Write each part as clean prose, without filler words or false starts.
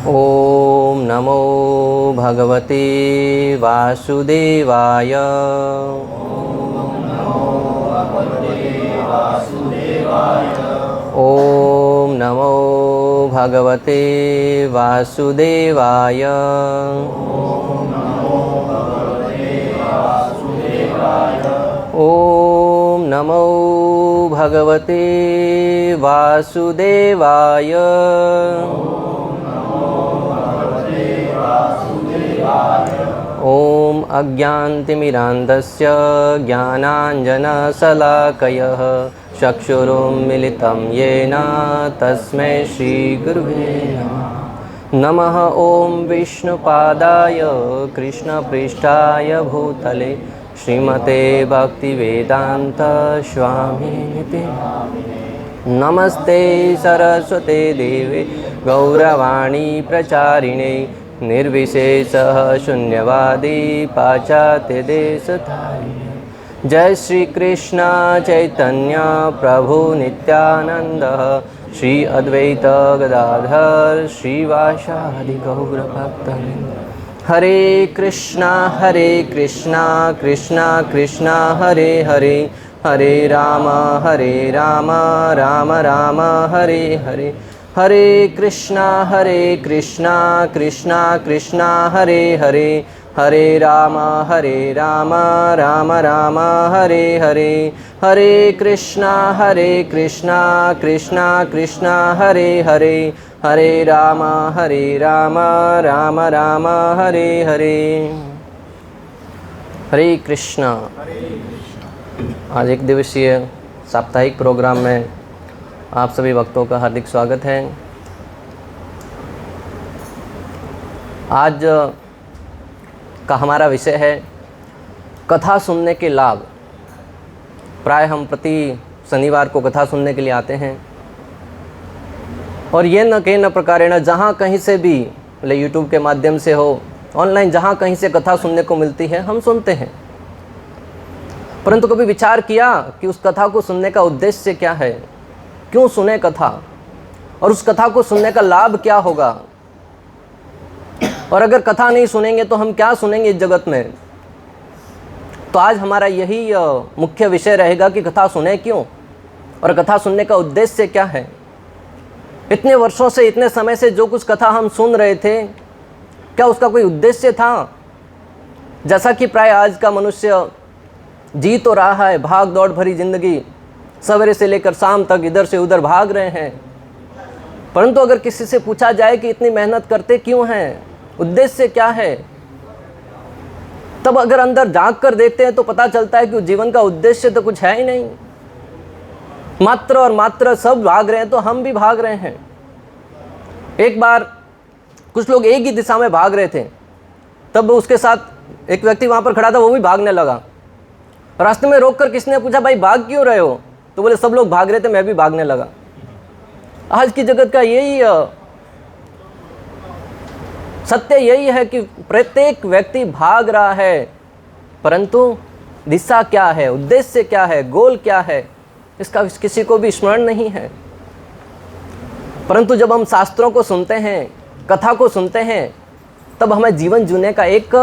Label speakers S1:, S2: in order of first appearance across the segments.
S1: ओम नमो भगवते वासुदेवाय। ओम नमो भगवते वासुदेवाय। ओम नमो भगवते वासुदेवाय। ओम अज्ञानतिमिरान्धस्य ज्ञानाञ्जनशलाकयः चक्षुरुन्मिलितं येन तस्मै श्रीगुरुवे नमः। नमः ओम विष्णुपादाय कृष्णपृष्ठाय भूतले श्रीमते भक्तिवेदांत स्वामिनिते। नमस्ते सरस्वते देवे गौरवाणी प्रचारिणे निर्विशेषः शून्यवादी पाश्चात्य देशधारिणे। जय श्री कृष्ण चैतन्य प्रभु नित्यानंद श्री अद्वैत गदाधर श्रीवासादि गौरभक्तवृंद। हरे कृष्णा कृष्णा कृष्णा हरे हरे, हरे राम राम राम हरे हरे। हरे कृष्णा कृष्णा कृष्णा हरे हरे, हरे राम राम राम हरे हरे। हरे कृष्णा कृष्णा कृष्णा हरे हरे, हरे राम राम राम हरे हरे। हरे कृष्णा। आज एक दिवसीय साप्ताहिक प्रोग्राम में आप सभी भक्तों का हार्दिक स्वागत है। आज का हमारा विषय है कथा सुनने के लाभ। प्राय हम प्रति शनिवार को कथा सुनने के लिए आते हैं और ये न कहीं न प्रकारेण जहाँ कहीं से भी, भले यूट्यूब के माध्यम से हो, ऑनलाइन जहाँ कहीं से कथा सुनने को मिलती है हम सुनते हैं। परंतु कभी विचार किया कि उस कथा को सुनने का उद्देश्य क्या है? क्यों सुने कथा और उस कथा को सुनने का लाभ क्या होगा? और अगर कथा नहीं सुनेंगे तो हम क्या सुनेंगे इस जगत में? तो आज हमारा यही मुख्य विषय रहेगा कि कथा सुने क्यों और कथा सुनने का उद्देश्य क्या है। इतने वर्षों से, इतने समय से जो कुछ कथा हम सुन रहे थे, क्या उसका कोई उद्देश्य था? जैसा कि प्राय आज का मनुष्य जी तो रहा है भाग दौड़ भरी जिंदगी, सवेरे से लेकर शाम तक इधर से उधर भाग रहे हैं, परंतु अगर किसी से पूछा जाए कि इतनी मेहनत करते क्यों हैं, उद्देश्य क्या है, तब अगर अंदर झांक कर देखते हैं तो पता चलता है कि जीवन का उद्देश्य तो कुछ है ही नहीं। मात्र और मात्र सब भाग रहे हैं तो हम भी भाग रहे हैं। एक बार कुछ लोग एक ही दिशा में भाग रहे थे, तब उसके साथ एक व्यक्ति वहां पर खड़ा था, वो भी भागने लगा। रास्ते में रोककर किसने पूछा, भाई भाग क्यों रहे हो? तो बोले सब लोग भाग रहे थे, मैं भी भागने लगा। आज की जगत का यही सत्य यही है कि प्रत्येक व्यक्ति भाग रहा है, परंतु दिशा क्या है, उद्देश्य क्या है, गोल क्या है, इसका किसी को भी स्मरण नहीं है। परंतु जब हम शास्त्रों को सुनते हैं, कथा को सुनते हैं, तब हमें जीवन जीने का एक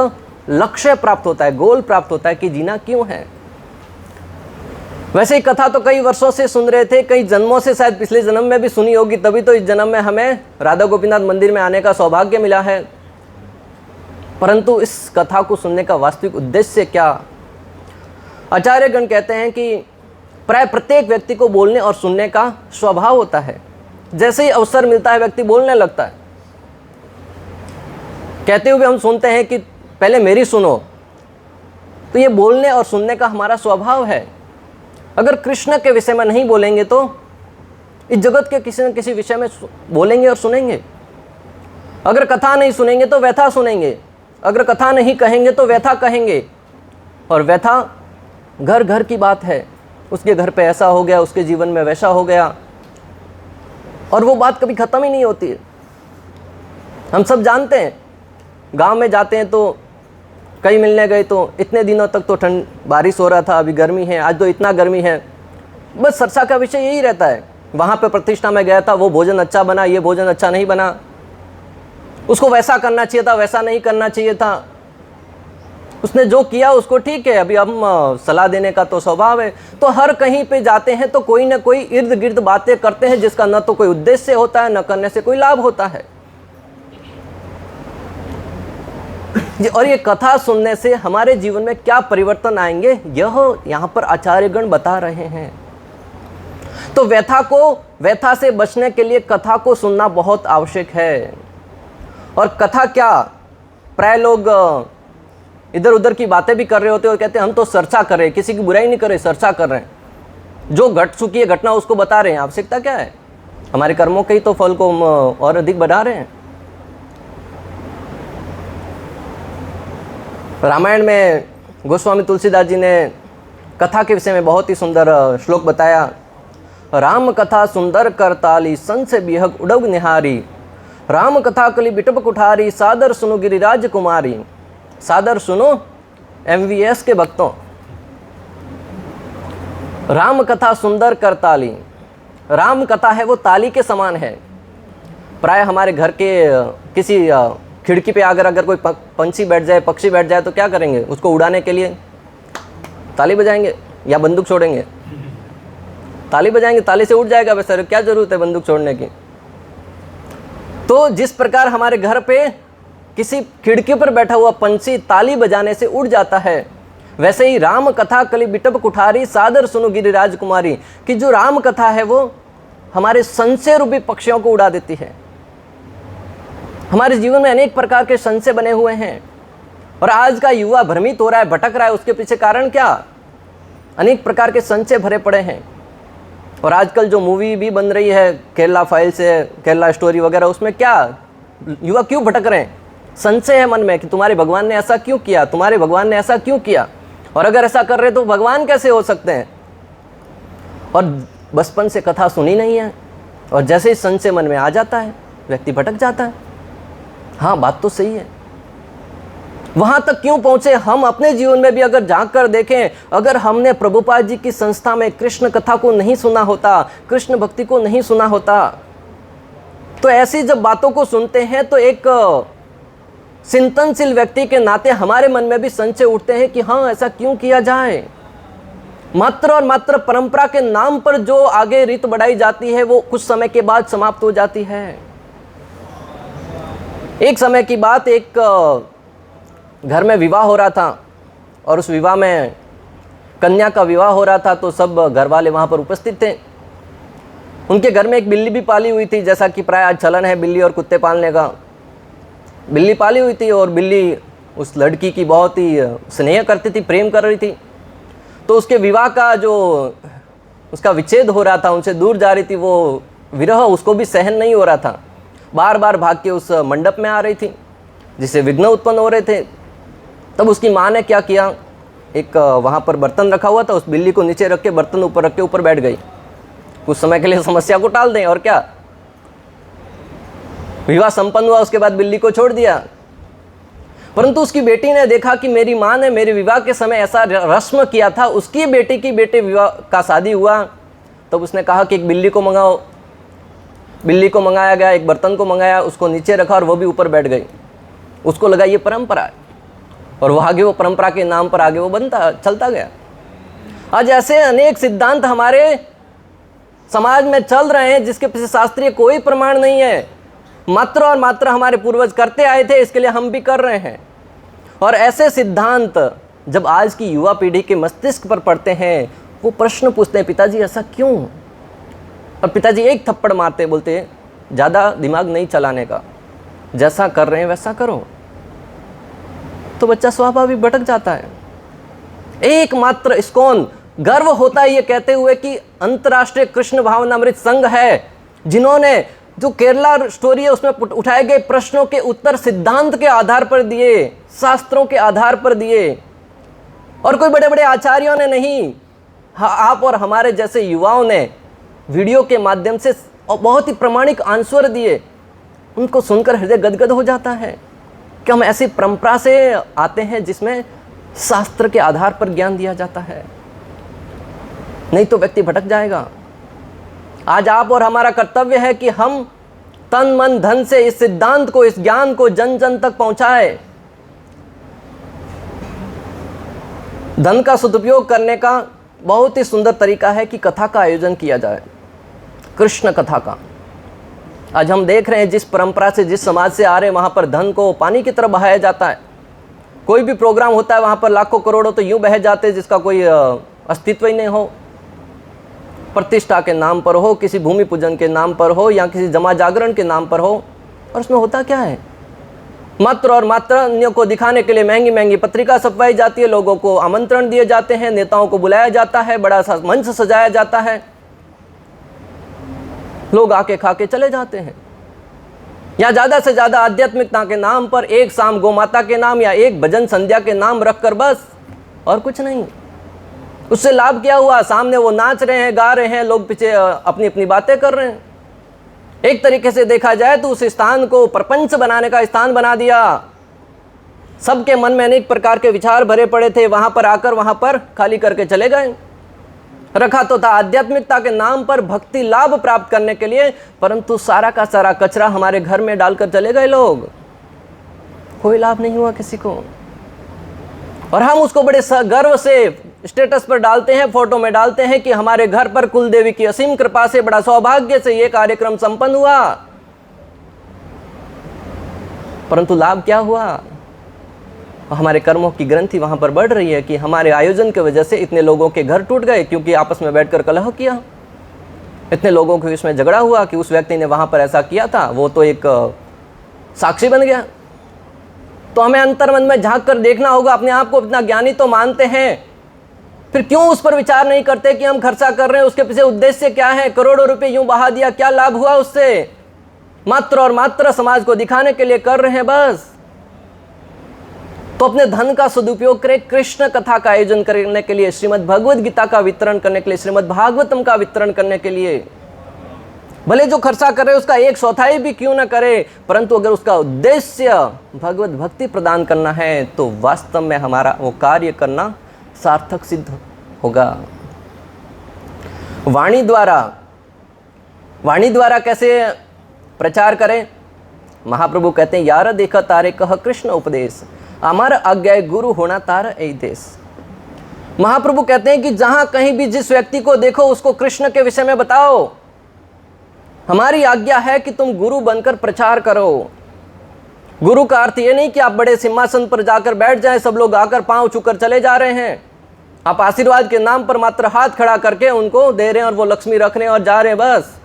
S1: लक्ष्य प्राप्त होता है, गोल प्राप्त होता है कि जीना क्यों है। वैसे ही कथा तो कई वर्षों से सुन रहे थे, कई जन्मों से, शायद पिछले जन्म में भी सुनी होगी, तभी तो इस जन्म में हमें राधा गोपीनाथ मंदिर में आने का सौभाग्य मिला है। परंतु इस कथा को सुनने का वास्तविक उद्देश्य क्या? आचार्यगण कहते हैं कि प्राय प्रत्येक व्यक्ति को बोलने और सुनने का स्वभाव होता है। जैसे ही अवसर मिलता है व्यक्ति बोलने लगता है। कहते हुए हम सुनते हैं कि पहले मेरी सुनो, तो ये बोलने और सुनने का हमारा स्वभाव है। अगर कृष्ण के विषय में नहीं बोलेंगे तो इस जगत के किसी न किसी विषय में बोलेंगे और सुनेंगे। अगर कथा नहीं सुनेंगे तो व्यथा सुनेंगे, अगर कथा नहीं कहेंगे तो व्यथा कहेंगे। और व्यथा घर घर की बात है, उसके घर पे ऐसा हो गया, उसके जीवन में वैसा हो गया, और वो बात कभी ख़त्म ही नहीं होती। हम सब जानते हैं, गांव में जाते हैं तो कई मिलने गए तो इतने दिनों तक तो ठंड बारिश हो रहा था, अभी गर्मी है, आज तो इतना गर्मी है। बस चर्चा का विषय यही रहता है। वहाँ पे प्रतिष्ठा में गया था, वो भोजन अच्छा बना, ये भोजन अच्छा नहीं बना। उसको वैसा करना चाहिए था, वैसा नहीं करना चाहिए था। उसने जो किया उसको ठीक है, अभी हम सलाह देने का तो स्वभाव है। तो हर कहीं पे जाते हैं तो कोई ना कोई इर्द गिर्द बातें करते हैं जिसका न तो कोई उद्देश्य होता है, न करने से कोई लाभ होता है। और ये कथा सुनने से हमारे जीवन में क्या परिवर्तन आएंगे, यह यहाँ पर आचार्यगण बता रहे हैं। तो व्यथा से बचने के लिए कथा को सुनना बहुत आवश्यक है। और कथा क्या, प्राय लोग इधर उधर की बातें भी कर रहे होते हैं और कहते हैं हम तो चर्चा कर रहे हैं, किसी की बुराई नहीं कर रहे, चर्चा कर रहे हैं। जो घट चुकी है घटना उसको बता रहे हैं। आवश्यकता क्या है? हमारे कर्मों के ही तो फल को हम और अधिक बढ़ा रहे हैं। रामायण में गोस्वामी तुलसीदास जी ने कथा के विषय में बहुत ही सुंदर श्लोक बताया। राम कथा सुंदर करताली, संस बिहग उड़ग निहारी, राम कथा कली बिटप कुठारी, सादर सुनो गिरिराज कुमारी। सादर सुनो MVS के भक्तों, राम कथा सुंदर करताली। राम कथा है वो ताली के समान है। प्राय हमारे घर के किसी खिड़की पे अगर कोई पंछी बैठ जाए, पक्षी बैठ जाए तो क्या करेंगे? उसको उड़ाने के लिए ताली बजाएंगे या बंदूक छोड़ेंगे? ताली बजाएंगे, ताली से उड़ जाएगा। वैसे क्या जरूरत है बंदूक छोड़ने की? तो जिस प्रकार हमारे घर पे किसी खिड़की पर बैठा हुआ पंछी ताली बजाने से उड़ जाता है, वैसे ही राम कथा कली बिटप कुठारी, सादर सुनो गिरिराज कुमारी, कि जो राम कथा है वो हमारे संशय रूपी पक्षियों को उड़ा देती है। हमारे जीवन में अनेक प्रकार के संशय बने हुए हैं और आज का युवा भ्रमित हो रहा है, भटक रहा है। उसके पीछे कारण क्या? अनेक प्रकार के संशय भरे पड़े हैं। और आजकल जो मूवी भी बन रही है, केरला फाइल्स है, केरला स्टोरी वगैरह, उसमें क्या युवा क्यों भटक रहे हैं? संशय है मन में कि तुम्हारे भगवान ने ऐसा क्यों किया, तुम्हारे भगवान ने ऐसा क्यों किया, और अगर ऐसा कर रहे तो भगवान कैसे हो सकते हैं? और बचपन से कथा सुनी नहीं है और जैसे ही संशय मन में आ जाता है व्यक्ति भटक जाता है। हाँ, बात तो सही है। वहां तक क्यों पहुंचे? हम अपने जीवन में भी अगर झांक कर देखें, अगर हमने प्रभुपाद जी की संस्था में कृष्ण कथा को नहीं सुना होता, कृष्ण भक्ति को नहीं सुना होता, तो ऐसी जब बातों को सुनते हैं तो एक चिंतनशील व्यक्ति के नाते हमारे मन में भी संशय उठते हैं कि हाँ, ऐसा क्यों किया जाए। मात्र और मात्र परंपरा के नाम पर जो आगे रीत बढ़ाई जाती है वो कुछ समय के बाद समाप्त हो जाती है। एक समय की बात, एक घर में विवाह हो रहा था और उस विवाह में कन्या का विवाह हो रहा था, तो सब घर वाले वहाँ पर उपस्थित थे। उनके घर में एक बिल्ली भी पाली हुई थी, जैसा कि प्राय आज चलन है बिल्ली और कुत्ते पालने का। बिल्ली पाली हुई थी और बिल्ली उस लड़की की बहुत ही स्नेह करती थी, प्रेम कर रही थी। तो उसके विवाह का जो उसका विच्छेद हो रहा था, उनसे दूर जा रही थी, वो विरह उसको भी सहन नहीं हो रहा था। बार बार भाग के उस मंडप में आ रही थी जिससे विघ्न उत्पन्न हो रहे थे। तब उसकी माँ ने क्या किया, एक वहाँ पर बर्तन रखा हुआ था, उस बिल्ली को नीचे रख के बर्तन ऊपर रख के ऊपर बैठ गई, कुछ समय के लिए समस्या को टाल दें। और क्या, विवाह संपन्न हुआ, उसके बाद बिल्ली को छोड़ दिया। परंतु उसकी बेटी ने देखा कि मेरी माँ ने मेरे विवाह के समय ऐसा रस्म किया था, उसकी बेटी की बेटे विवाह का शादी हुआ, तब उसने कहा कि एक बिल्ली को मंगाओ। बिल्ली को मंगाया गया, एक बर्तन को मंगाया, उसको नीचे रखा और वो भी ऊपर बैठ गई। उसको लगा ये परंपरा है और वो आगे वो परंपरा के नाम पर आगे वो बनता चलता गया। आज ऐसे अनेक सिद्धांत हमारे समाज में चल रहे हैं जिसके पीछे शास्त्रीय कोई प्रमाण नहीं है, मात्र और मात्र हमारे पूर्वज करते आए थे, इसके लिए हम भी कर रहे हैं। और ऐसे सिद्धांत जब आज की युवा पीढ़ी के मस्तिष्क पर पड़ते हैं, वो प्रश्न पूछते हैं, पिताजी ऐसा क्यों? और पिताजी एक थप्पड़ मारते, बोलते ज़्यादा दिमाग नहीं चलाने का, जैसा कर रहे हैं वैसा करो। तो बच्चा स्वाभाविक भटक जाता है। एकमात्र इस्कॉन गर्व होता है ये कहते हुए कि अंतर्राष्ट्रीय कृष्ण भावनामृत संघ है, जिन्होंने जो केरला स्टोरी है उसमें उठाए गए प्रश्नों के उत्तर सिद्धांत के आधार पर दिए, शास्त्रों के आधार पर दिए, और कोई बड़े बड़े आचार्यों ने नहीं। आप और हमारे जैसे युवाओं ने वीडियो के माध्यम से बहुत ही प्रामाणिक आंसर दिए। उनको सुनकर हृदय गदगद हो जाता है कि हम ऐसी परंपरा से आते हैं जिसमें शास्त्र के आधार पर ज्ञान दिया जाता है, नहीं तो व्यक्ति भटक जाएगा। आज आप और हमारा कर्तव्य है कि हम तन मन धन से इस सिद्धांत को, इस ज्ञान को जन जन तक पहुंचाए। धन का सदुपयोग करने का बहुत ही सुंदर तरीका है कि कथा का आयोजन किया जाए, कृष्ण कथा का। आज हम देख रहे हैं जिस परंपरा से, जिस समाज से आ रहे हैं, वहां पर धन को पानी की तरह बहाया जाता है। कोई भी प्रोग्राम होता है वहां पर लाखों करोड़ों तो यूं बह जाते हैं जिसका कोई अस्तित्व ही नहीं हो। प्रतिष्ठा के नाम पर हो, किसी भूमि पूजन के नाम पर हो, या किसी जमा जागरण के नाम पर हो। और उसमें होता क्या है? मात्र और मात्र अन्यों को दिखाने के लिए महंगी महंगी पत्रिका छपवाई जाती है, लोगों को आमंत्रण दिए जाते हैं, नेताओं को बुलाया जाता है, बड़ा सा मंच सजाया जाता है, लोग आके खा के चले जाते हैं। या ज्यादा से ज्यादा आध्यात्मिकता के नाम पर एक शाम गौ माता के नाम या एक भजन संध्या के नाम रखकर बस, और कुछ नहीं। उससे लाभ क्या हुआ? सामने वो नाच रहे हैं, गा रहे हैं, लोग पीछे अपनी अपनी बातें कर रहे हैं। एक तरीके से देखा जाए तो उस स्थान को प्रपंच बनाने का स्थान बना दिया। सबके मन में अनेक प्रकार के विचार भरे पड़े थे, वहां पर आकर वहां पर खाली करके चले गए। रखा तो था आध्यात्मिकता के नाम पर भक्ति लाभ प्राप्त करने के लिए, परंतु सारा का सारा कचरा हमारे घर में डालकर चले गए लोग। कोई लाभ नहीं हुआ किसी को। और हम उसको बड़े गर्व से स्टेटस पर डालते हैं, फोटो में डालते हैं कि हमारे घर पर कुल देवी की असीम कृपा से, बड़ा सौभाग्य से ये कार्यक्रम संपन्न हुआ। परंतु लाभ क्या हुआ? हमारे कर्मों की ग्रंथि वहां पर बढ़ रही है कि हमारे आयोजन की वजह से इतने लोगों के घर टूट गए, क्योंकि आपस में बैठकर कलह किया। इतने लोगों को इसमें झगड़ा हुआ कि उस व्यक्ति ने वहां पर ऐसा किया था, वो तो एक साक्षी बन गया। तो हमें अंतर मन में झांक कर देखना होगा। अपने आप को इतना ज्ञानी तो मानते हैं, फिर क्यों उस पर विचार नहीं करते कि हम खर्चा कर रहे हैं, उसके पीछे उद्देश्य क्या है? करोड़ों रुपए यूं बहा दिया, क्या लाभ हुआ उससे? मात्र और मात्र समाज को दिखाने के लिए कर रहे हैं बस। तो अपने धन का सदुपयोग करें कृष्ण कथा का आयोजन करने के लिए, श्रीमद् भगवद गीता का वितरण करने के लिए, श्रीमद् भागवतम का वितरण करने के लिए। भले जो खर्चा करे उसका 1/4 भी क्यों ना करे, परंतु अगर उसका उद्देश्य भगवत भक्ति प्रदान करना है तो वास्तव में हमारा वो कार्य करना सार्थक सिद्ध होगा। वाणी द्वारा कैसे प्रचार करें? महाप्रभु कहते हैं, यार देखा तारे कह कृष्ण उपदेश, अमर आज्ञा गुरु होना तार ऐ देश। महाप्रभु कहते हैं कि जहां कहीं भी जिस व्यक्ति को देखो उसको कृष्ण के विषय में बताओ। हमारी आज्ञा है कि तुम गुरु बनकर प्रचार करो। गुरु का अर्थ ये नहीं कि आप बड़े सिंहासन पर जाकर बैठ जाएं, सब लोग आकर पांव छूकर चले जा रहे हैं। आप आशीर्वाद के नाम पर मात्र हाथ खड़ा करके उनको दे रहे हैं और वो लक्ष्मी रख रहे हैं और जा रहे हैं बस।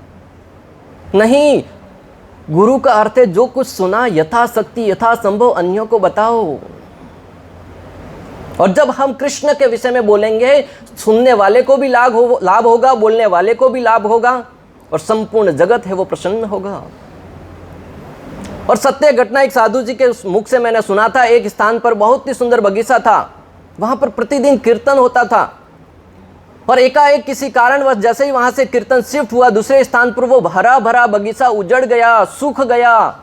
S1: नहीं, गुरु का अर्थ है जो कुछ सुना यथाशक्ति यथासंभव अन्यों को बताओ। और जब हम कृष्ण के विषय में बोलेंगे, सुनने वाले को भी लाभ होगा, बोलने वाले को भी लाभ होगा, और संपूर्ण जगत है वो प्रसन्न होगा। और सत्य घटना एक साधु जी के मुख से मैंने सुना था। एक स्थान पर बहुत ही सुंदर बगीचा था, वहां पर प्रतिदिन कीर्तन होता था, और एकाएक किसी कारणवश जैसे ही वहां से कीर्तन शिफ्ट हुआ दूसरे स्थान पर, वो हरा भरा बगीचा उजड़ गया, सूख गया।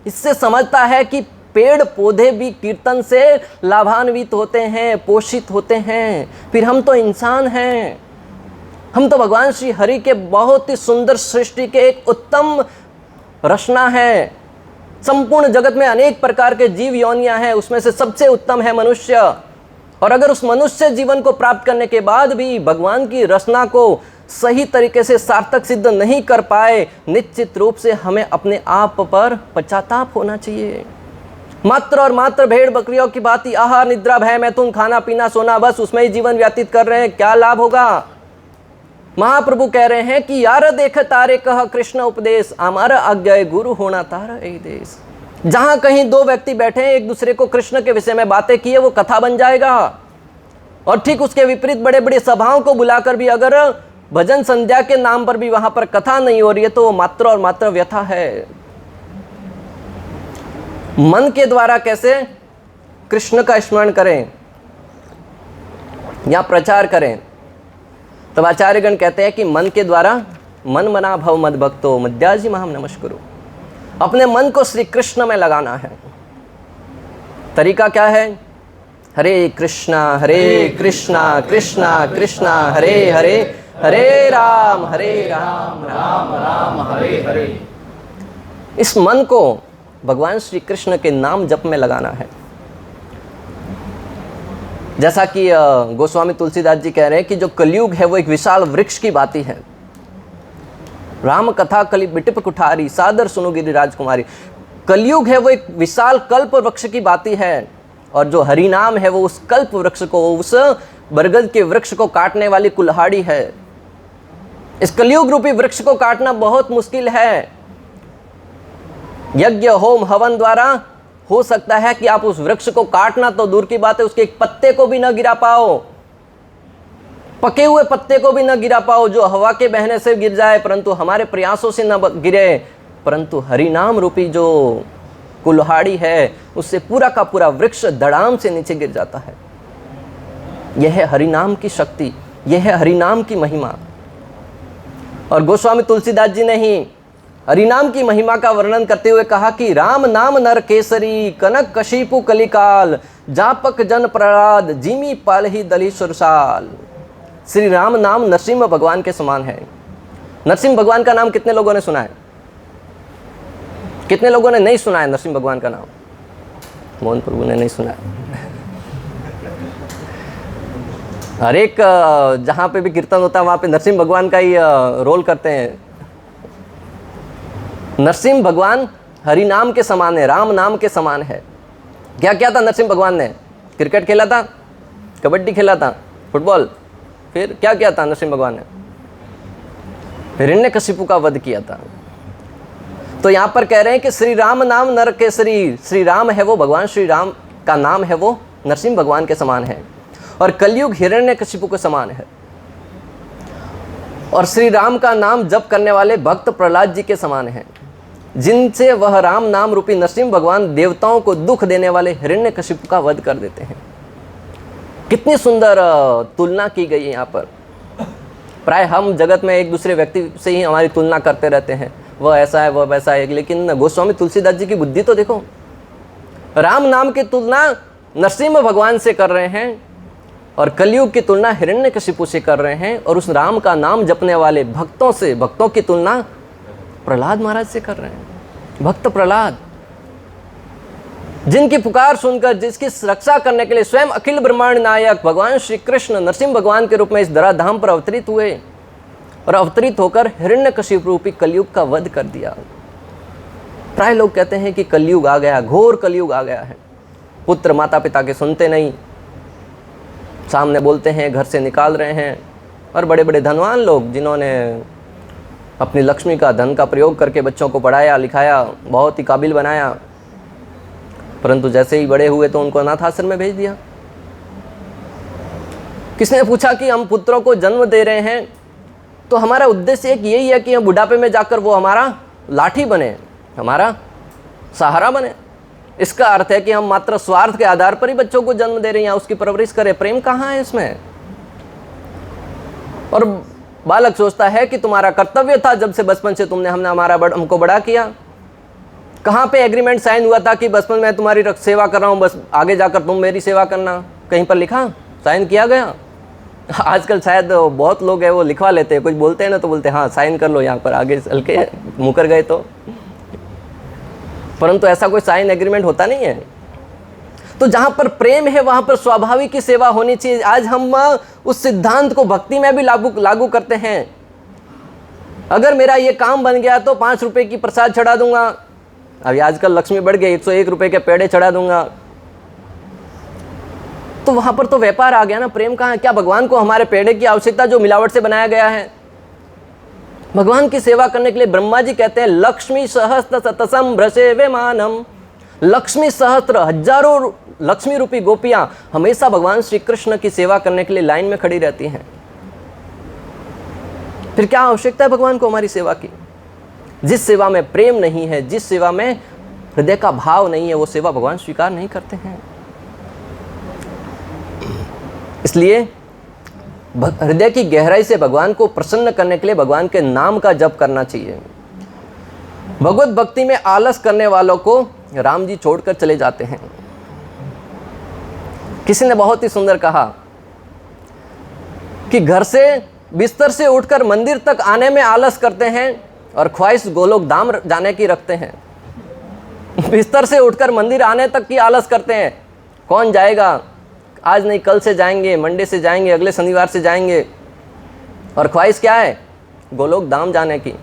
S1: इससे समझता है कि पेड़ पौधे भी कीर्तन से लाभान्वित होते हैं, पोषित होते हैं। फिर हम तो इंसान हैं, हम तो भगवान श्री हरि के बहुत ही सुंदर सृष्टि के एक उत्तम रचना है। संपूर्ण जगत में अनेक प्रकार के जीव योनियां हैं, उसमें से सबसे उत्तम है मनुष्य। और अगर उस मनुष्य जीवन को प्राप्त करने के बाद भी भगवान की रचना को सही तरीके से सार्थक सिद्ध नहीं कर पाए, निश्चित रूप से हमें अपने आप पर पश्चाताप होना चाहिए। मात्र और मात्र भेड़ बकरियों की भांति आहार निद्रा भय मैथुन, खाना पीना सोना, बस उसमें ही जीवन व्यतीत कर रहे हैं, क्या लाभ होगा? महाप्रभु कह रहे हैं कि यार देख तारे कह कृष्ण उपदेश, हमारा आज्ञा गुरु होना तारा ऐ देश। जहां कहीं दो व्यक्ति बैठे हैं, एक दूसरे को कृष्ण के विषय में बातें किए, वो कथा बन जाएगा। और ठीक उसके विपरीत बड़े बड़े सभाओं को बुलाकर भी अगर भजन संध्या के नाम पर भी वहां पर कथा नहीं हो रही है तो वो मात्र और मात्र व्यथा है। मन के द्वारा कैसे कृष्ण का स्मरण करें या प्रचार करें? तब आचार्यगण कहते हैं कि मन के द्वारा मन मना भव मद भक्तो मद्याजी महम नमस्कुरु। अपने मन को श्री कृष्ण में लगाना है। तरीका क्या है? हरे कृष्णा कृष्णा कृष्णा हरे हरे, हरे राम राम राम हरे हरे। इस मन को भगवान श्री कृष्ण के नाम जप में लगाना है। जैसा कि गोस्वामी तुलसीदास जी कह रहे हैं कि जो कलयुग है वो एक विशाल वृक्ष की भांति है। राम कथा कलि बिटिप कुठारी, सादर सुनो गिरि राजकुमारी। कलयुग है वो एक विशाल कल्प वृक्ष की भांति है, और जो हरि नाम है वो उस कल्प वृक्ष को, उस बरगद के वृक्ष को काटने वाली कुल्हाड़ी है। इस कलयुग रूपी वृक्ष को काटना बहुत मुश्किल है। यज्ञ होम हवन द्वारा हो सकता है कि आप उस वृक्ष को काटना तो दूर की बात है, उसके एक पत्ते को भी न गिरा पाओ, पके हुए पत्ते को भी न गिरा पाओ, जो हवा के बहने से गिर जाए, परंतु हमारे प्रयासों से न गिरे, परंतु हरि नाम रूपी जो कुल्हाड़ी है उससे पूरा का पूरा वृक्ष धड़ाम से नीचे गिर जाता है। यह है हरि नाम की शक्ति, यह है हरि नाम की महिमा। और गोस्वामी तुलसीदास जी ने ही हरि नाम की महिमा का वर्णन करते हुए कहा कि राम नाम नर केसरी, कनक कशीपु कलिकाल, जापक जन प्रहलाद, जिमी पाल ही दली सुरसाल। श्री राम नाम नरसिंह भगवान के समान है। नरसिंह भगवान का नाम कितने लोगों ने सुना है? कितने लोगों ने नहीं सुना है नरसिंह भगवान का नाम? मोहन प्रभु ने नहीं सुना है। हर एक जहाँ पे भी कीर्तन होता है वहाँ पे नरसिंह भगवान का ही रोल करते हैं। नरसिंह भगवान हरि नाम के समान है, राम नाम के समान है। क्या क्या था नरसिंह भगवान ने? क्रिकेट खेला था, कबड्डी खेला था, फुटबॉल, फिर क्या किया था नरसिंह भगवान ने? हिरण्यकशिपु का वध किया था। तो यहाँ पर कह रहे हैं कि श्री राम नाम नर केसरी, श्री राम है वो, भगवान श्री राम का नाम है वो नरसिंह भगवान के समान है, और कलयुग हिरण्यकशिपु के समान है। और श्री राम का नाम जप करने वाले भक्त प्रहलाद जी के समान है, जिनसे वह राम नाम रूपी नरसिंह भगवान देवताओं को दुख देने वाले हिरण्यकशिपु का वध कर देते हैं। कितनी सुंदर तुलना की गई है यहाँ पर। प्राय हम जगत में एक दूसरे व्यक्ति से ही हमारी तुलना करते रहते हैं, वह ऐसा है, वह वैसा है, लेकिन गोस्वामी तुलसीदास जी की बुद्धि तो देखो। राम नाम की तुलना नरसिंह भगवान से कर रहे हैं, और कलयुग की तुलना हिरण्यकशिपु से कर रहे हैं, और उस राम का नाम जपने वाले भक्तों से, भक्तों की तुलना प्रहलाद महाराज से कर रहे हैं। भक्त प्रहलाद, जिनकी पुकार सुनकर, जिसकी रक्षा करने के लिए स्वयं अखिल ब्रह्मांड नायक भगवान श्री कृष्ण नरसिंह भगवान के रूप में इस धराधाम पर अवतरित हुए, और अवतरित होकर हिरण्यकशिपु रूपी कलयुग का वध कर दिया। प्राय लोग कहते हैं कि कलयुग आ गया, घोर कलयुग आ गया है। पुत्र माता पिता के सुनते नहीं, सामने बोलते हैं, घर से निकाल रहे हैं। और बड़े बड़े धनवान लोग, जिन्होंने अपनी लक्ष्मी का धन का प्रयोग करके बच्चों को पढ़ाया लिखाया, बहुत ही काबिल बनाया, परंतु जैसे ही बड़े हुए तो उनको अनाथ आश्रम में भेज दिया। किसने पूछा कि हम पुत्रों को जन्म दे रहे हैं तो हमारा उद्देश्य एक यही है कि हम बुढ़ापे में जाकर वो हमारा लाठी बने, हमारा सहारा बने। इसका अर्थ है कि हम मात्र स्वार्थ के आधार पर ही बच्चों को जन्म दे रहे हैं, उसकी परवरिश करें। प्रेम कहाँ है इसमें? और बालक सोचता है कि तुम्हारा कर्तव्य था, जब से बचपन से तुमने हमको बड़ा किया। कहाँ पे एग्रीमेंट साइन हुआ था कि बचपन में तुम्हारी सेवा कर रहा हूँ, बस आगे जाकर तुम मेरी सेवा करना? कहीं पर लिखा, साइन किया गया? आजकल शायद बहुत लोग हैं वो लिखवा लेते हैं, कुछ बोलते हैं ना तो बोलते हैं हाँ साइन कर लो यहाँ पर, आगे चल के मुकर गए तो। परंतु ऐसा कोई साइन एग्रीमेंट होता नहीं है। तो जहाँ पर प्रेम है वहाँ पर स्वाभाविक की सेवा होनी चाहिए। आज हम उस सिद्धांत को भक्ति में भी लागू करते हैं। अगर मेरा ये काम बन गया तो 5 रुपए की प्रसाद चढ़ा दूंगा। अभी आजकल लक्ष्मी बढ़ गई, 101 रुपए के पेड़े चढ़ा दूंगा। तो वहां पर तो व्यापार आ गया ना, प्रेम कहाँ है? क्या भगवान को हमारे पेड़े की आवश्यकता जो मिलावट से बनाया गया है? भगवान की सेवा करने के लिए ब्रह्मा जी कहते हैं लक्ष्मी सहस्त्र शतसम भ्रसे विमानम। लक्ष्मी सहस्त्र, हजारों लक्ष्मी रूपी गोपियां हमेशा भगवान श्री कृष्ण की सेवा करने के लिए लाइन में खड़ी रहती हैं। फिर क्या आवश्यकता है भगवान को हमारी सेवा की? जिस सेवा में प्रेम नहीं है, जिस सेवा में हृदय का भाव नहीं है, वो सेवा भगवान स्वीकार नहीं करते हैं। इसलिए हृदय की गहराई से भगवान को प्रसन्न करने के लिए भगवान के नाम का जप करना चाहिए। भगवत भक्ति में आलस करने वालों को राम जी छोड़कर चले जाते हैं। किसी ने बहुत ही सुंदर कहा कि घर से बिस्तर से उठकर मंदिर तक आने में आलस करते हैं और ख्वाहिश गोलोक धाम जाने की रखते हैं। बिस्तर से उठकर मंदिर आने तक की आलस करते हैं। कौन जाएगा, आज नहीं कल से जाएंगे, मंडे से जाएंगे, अगले शनिवार से जाएंगे। और ख्वाहिश क्या है, गोलोक धाम जाने की।